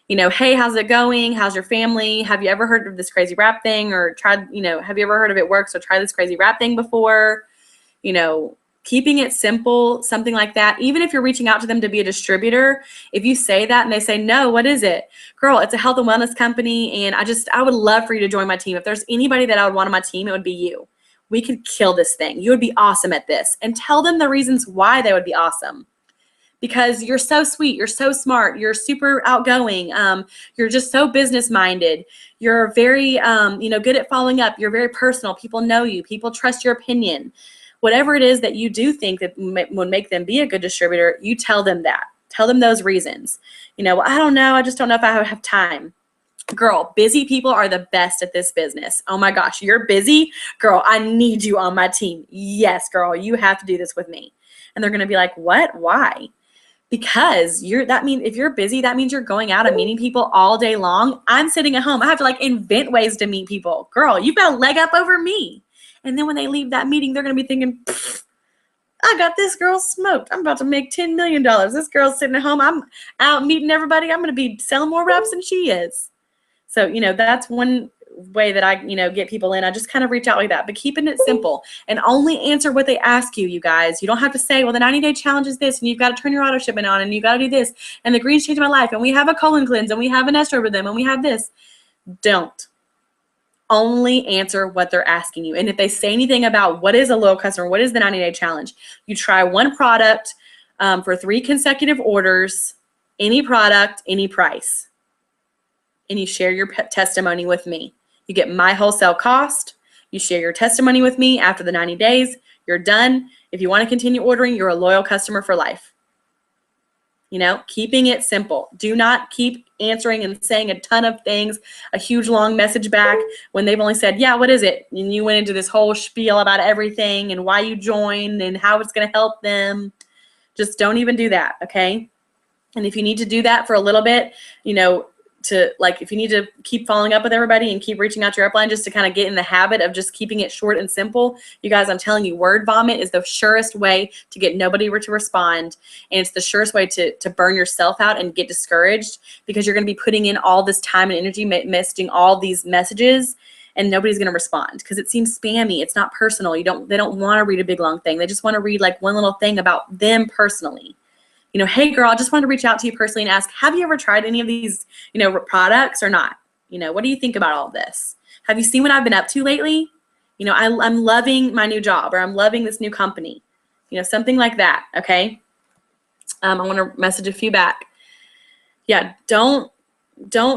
Hey, how's it going? How's your family? Have you ever heard of this crazy wrap thing or tried, have you ever heard of it works or tried this crazy wrap thing before? keeping it simple, something like that. Even if you're reaching out to them to be a distributor, if you say that and they say, no, what is it? Girl, it's a health and wellness company, and I would love for you to join my team. If there's anybody that I would want on my team, it would be you. We could kill this thing. You would be awesome at this. And tell them the reasons why they would be awesome. Because you're so sweet, you're so smart, you're super outgoing, you're just so business-minded, you're very, good at following up, you're very personal, people know you, people trust your opinion. Whatever it is that you do think that would make them be a good distributor, you tell them that. Tell them those reasons. Well, I don't know, I just don't know if I have time. Girl, busy people are the best at this business. Oh my gosh, you're busy? Girl, I need you on my team. Yes, girl, you have to do this with me. And they're going to be like, what? Why? Because if you're busy, that means you're going out and meeting people all day long. I'm sitting at home. I have to invent ways to meet people. Girl, you've got a leg up over me. And then when they leave that meeting, they're going to be thinking, I got this girl smoked. I'm about to make $10 million. This girl's sitting at home. I'm out meeting everybody. I'm going to be selling more reps than she is. So, that's one way that I, get people in. I just kind of reach out like that, but keeping it simple and only answer what they ask you, you guys. You don't have to say, well, the 90-day challenge is this, and you've got to turn your auto shipment on, and you got to do this, and the greens changed my life, and we have a colon cleanse, and we have an ester with them, and we have this. Don't. Only answer what they're asking you. And if they say anything about what is a loyal customer, what is the 90-day challenge, you try one product for 3 consecutive orders, any product, any price, and you share your testimony with me. You get my wholesale cost. You share your testimony with me after the 90 days. You're done. If you want to continue ordering, you're a loyal customer for life. Keeping it simple. Do not keep answering and saying a ton of things, a huge long message back when they've only said, yeah, what is it? And you went into this whole spiel about everything and why you joined and how it's going to help them. Just don't even do that, okay? And if you need to do that for a little bit, if you need to keep following up with everybody and keep reaching out to your upline just to kind of get in the habit of just keeping it short and simple, you guys, I'm telling you, word vomit is the surest way to get nobody to respond. And it's the surest way to burn yourself out and get discouraged, because you're going to be putting in all this time and energy messaging all these messages, and nobody's going to respond because it seems spammy. It's not personal. They don't want to read a big long thing. They just want to read one little thing about them personally. Hey girl, I just wanted to reach out to you personally and ask, have you ever tried any of these, products or not? What do you think about all of this? Have you seen what I've been up to lately? I'm loving my new job, or I'm loving this new company, something like that. Okay. I want to message a few back. Yeah. Don't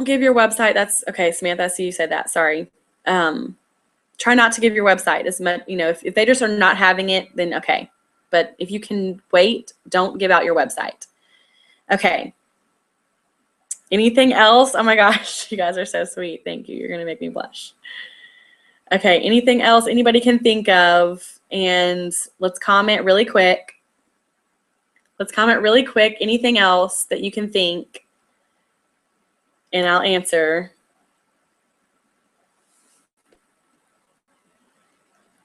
give your website. That's okay. Samantha, I see you said that. Sorry. Try not to give your website as much, if they just are not having it, then okay. But if you can wait, don't give out your website. Okay. Anything else? Oh my gosh, you guys are so sweet. Thank you. You're going to make me blush. Okay. Anything else anybody can think of? And let's comment really quick. Anything else that you can think? And I'll answer.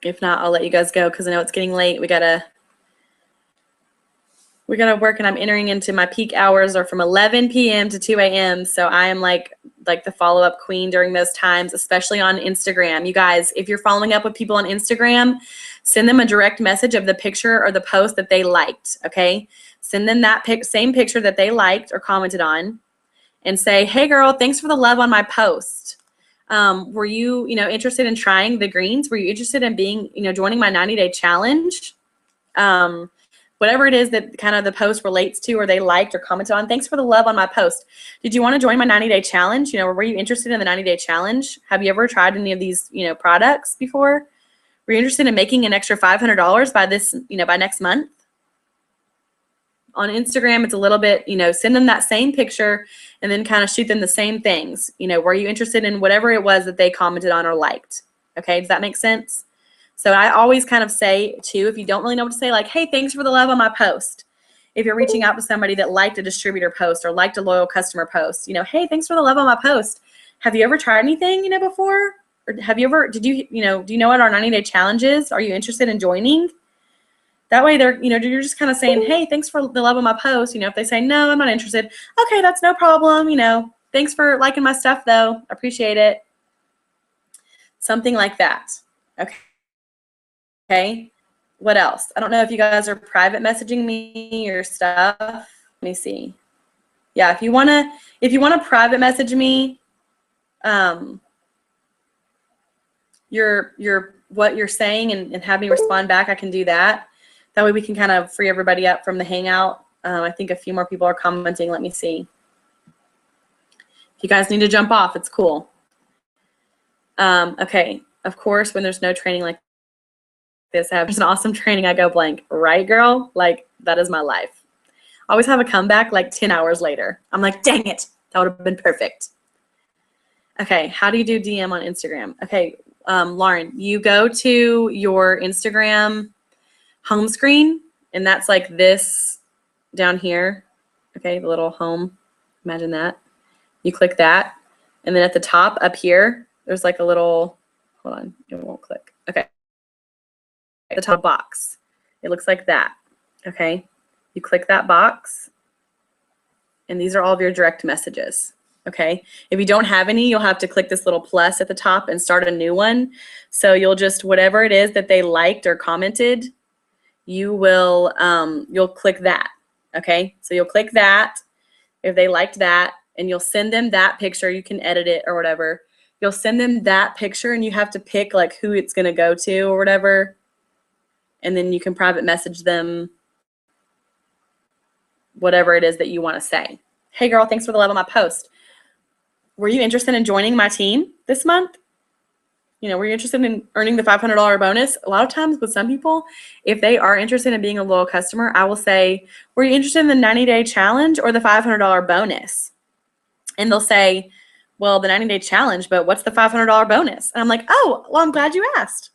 If not, I'll let you guys go because I know it's getting late. We gotta work, and I'm entering into my peak hours are from 11 p.m. to 2 a.m. So I am like the follow-up queen during those times, especially on Instagram. You guys, if you're following up with people on Instagram, send them a direct message of the picture or the post that they liked, okay? Send them that same picture that they liked or commented on and say, hey girl, thanks for the love on my post. Were you, interested in trying the greens? Were you interested in being, joining my 90-day challenge? Whatever it is that kind of the post relates to or they liked or commented on. Thanks for the love on my post. Did you want to join my 90-day challenge? Were you interested in the 90-day challenge? Have you ever tried any of these, products before? Were you interested in making an extra $500 by this, by next month? On Instagram, it's a little bit, send them that same picture and then kind of shoot them the same things. Were you interested in whatever it was that they commented on or liked? Okay, does that make sense? So I always kind of say, too, if you don't really know what to say, hey, thanks for the love on my post. If you're reaching out to somebody that liked a distributor post or liked a loyal customer post, hey, thanks for the love on my post. Have you ever tried anything, before? Or have you ever, do you know what our 90-day challenge is? Are you interested in joining? That way they're, you're just kind of saying, hey, thanks for the love on my post. If they say, no, I'm not interested. Okay, that's no problem. Thanks for liking my stuff, though. I appreciate it. Something like that. Okay. What else? I don't know if you guys are private messaging me or stuff. Let me see. Yeah, if you wanna private message me, what you're saying and have me respond back, I can do that. That way we can kind of free everybody up from the hangout. I think a few more people are commenting. Let me see. If you guys need to jump off, it's cool. Okay, of course, when there's no training like this, there's an awesome training, I go blank. Right, girl? Like, that is my life. I always have a comeback like 10 hours later. I'm like, dang it, that would have been perfect. Okay, how do you do DM on Instagram? Okay, Lauren, you go to your Instagram home screen, and that's like this down here. Okay, the little home, imagine that. You click that, and then at the top up here, there's like a little, hold on, it won't click. Okay, at the top box, it looks like that. Okay, you click that box, and these are all of your direct messages. Okay, if you don't have any, you'll have to click this little plus at the top and start a new one. So you'll just, whatever it is that they liked or commented, you will, you'll click that. Okay, so you'll click that if they liked that, and you'll send them that picture. You can edit it or whatever. You'll send them that picture, and you have to pick like who it's gonna go to or whatever. And then you can private message them whatever it is that you want to say. Hey girl, thanks for the love on my post. Were you interested in joining my team this month? You know, were you interested in earning the $500 bonus? A lot of times with some people, if they are interested in being a loyal customer, I will say, were you interested in the 90-day challenge or the $500 bonus? And they'll say, well, the 90-day challenge, but what's the $500 bonus? And I'm like, oh, well, I'm glad you asked.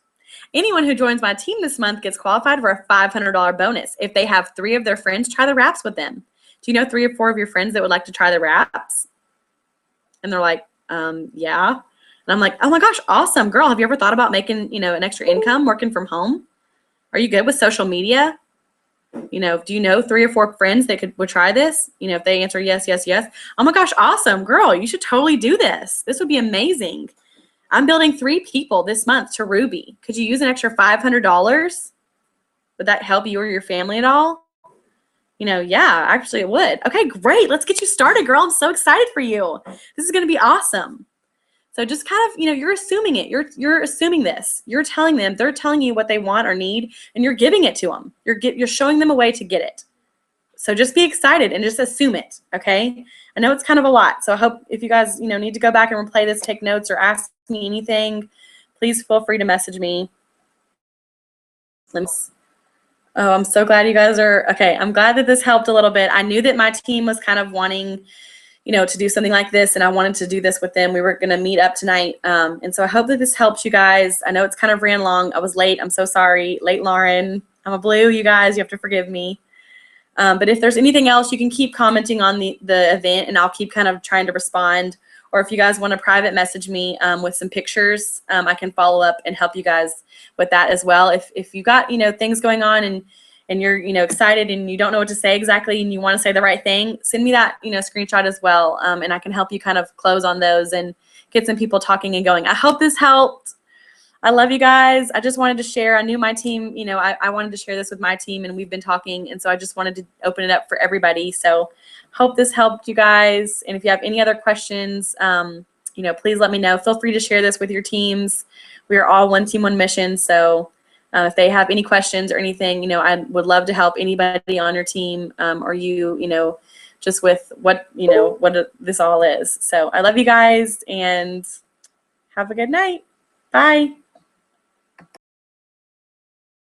Anyone who joins my team this month gets qualified for a $500 bonus if they have 3 of their friends try the wraps with them. Do you know 3 or 4 of your friends that would like to try the wraps? And they're like, yeah. And I'm like, oh my gosh, awesome. Girl, have you ever thought about making, you know, an extra income working from home? Are you good with social media? You know, do you know 3 or 4 friends that would try this? You know, if they answer yes, yes, yes. Oh my gosh, awesome. Girl, you should totally do this. This would be amazing. I'm building 3 people this month to Ruby. Could you use an extra $500? Would that help you or your family at all? You know, yeah, actually it would. Okay, great. Let's get you started, girl. I'm so excited for you. This is going to be awesome. So just kind of, you know, you're assuming it. You're assuming this. You're telling them, they're telling you what they want or need, and you're giving it to them. You're showing them a way to get it. So just be excited and just assume it, okay? I know it's kind of a lot, so I hope if you guys, you know, need to go back and replay this, take notes, or ask me anything, please feel free to message me. Oh, I'm so glad you guys are, okay, I'm glad that this helped a little bit. I knew that my team was kind of wanting, you know, to do something like this, and I wanted to do this with them. We were going to meet up tonight, and so I hope that this helps you guys. I know it's kind of ran long. I was late. I'm so sorry. Late Lauren. I'm a blue, you guys. You have to forgive me. But if there's anything else, you can keep commenting on the event, and I'll keep kind of trying to respond. Or if you guys want to private message me with some pictures, I can follow up and help you guys with that as well. If you got, you know, things going on and you're, you know, excited and you don't know what to say exactly and you want to say the right thing, send me that, you know, screenshot as well, and I can help you kind of close on those and get some people talking and going. I hope this helped. I love you guys. I just wanted to share. I knew my team, you know, I wanted to share this with my team, and we've been talking, and so I just wanted to open it up for everybody. So hope this helped you guys. And if you have any other questions, you know, please let me know. Feel free to share this with your teams. We are all one team, one mission. So if they have any questions or anything, you know, I would love to help anybody on your team, or you know, just with what, you know, what this all is. So I love you guys, and have a good night. Bye.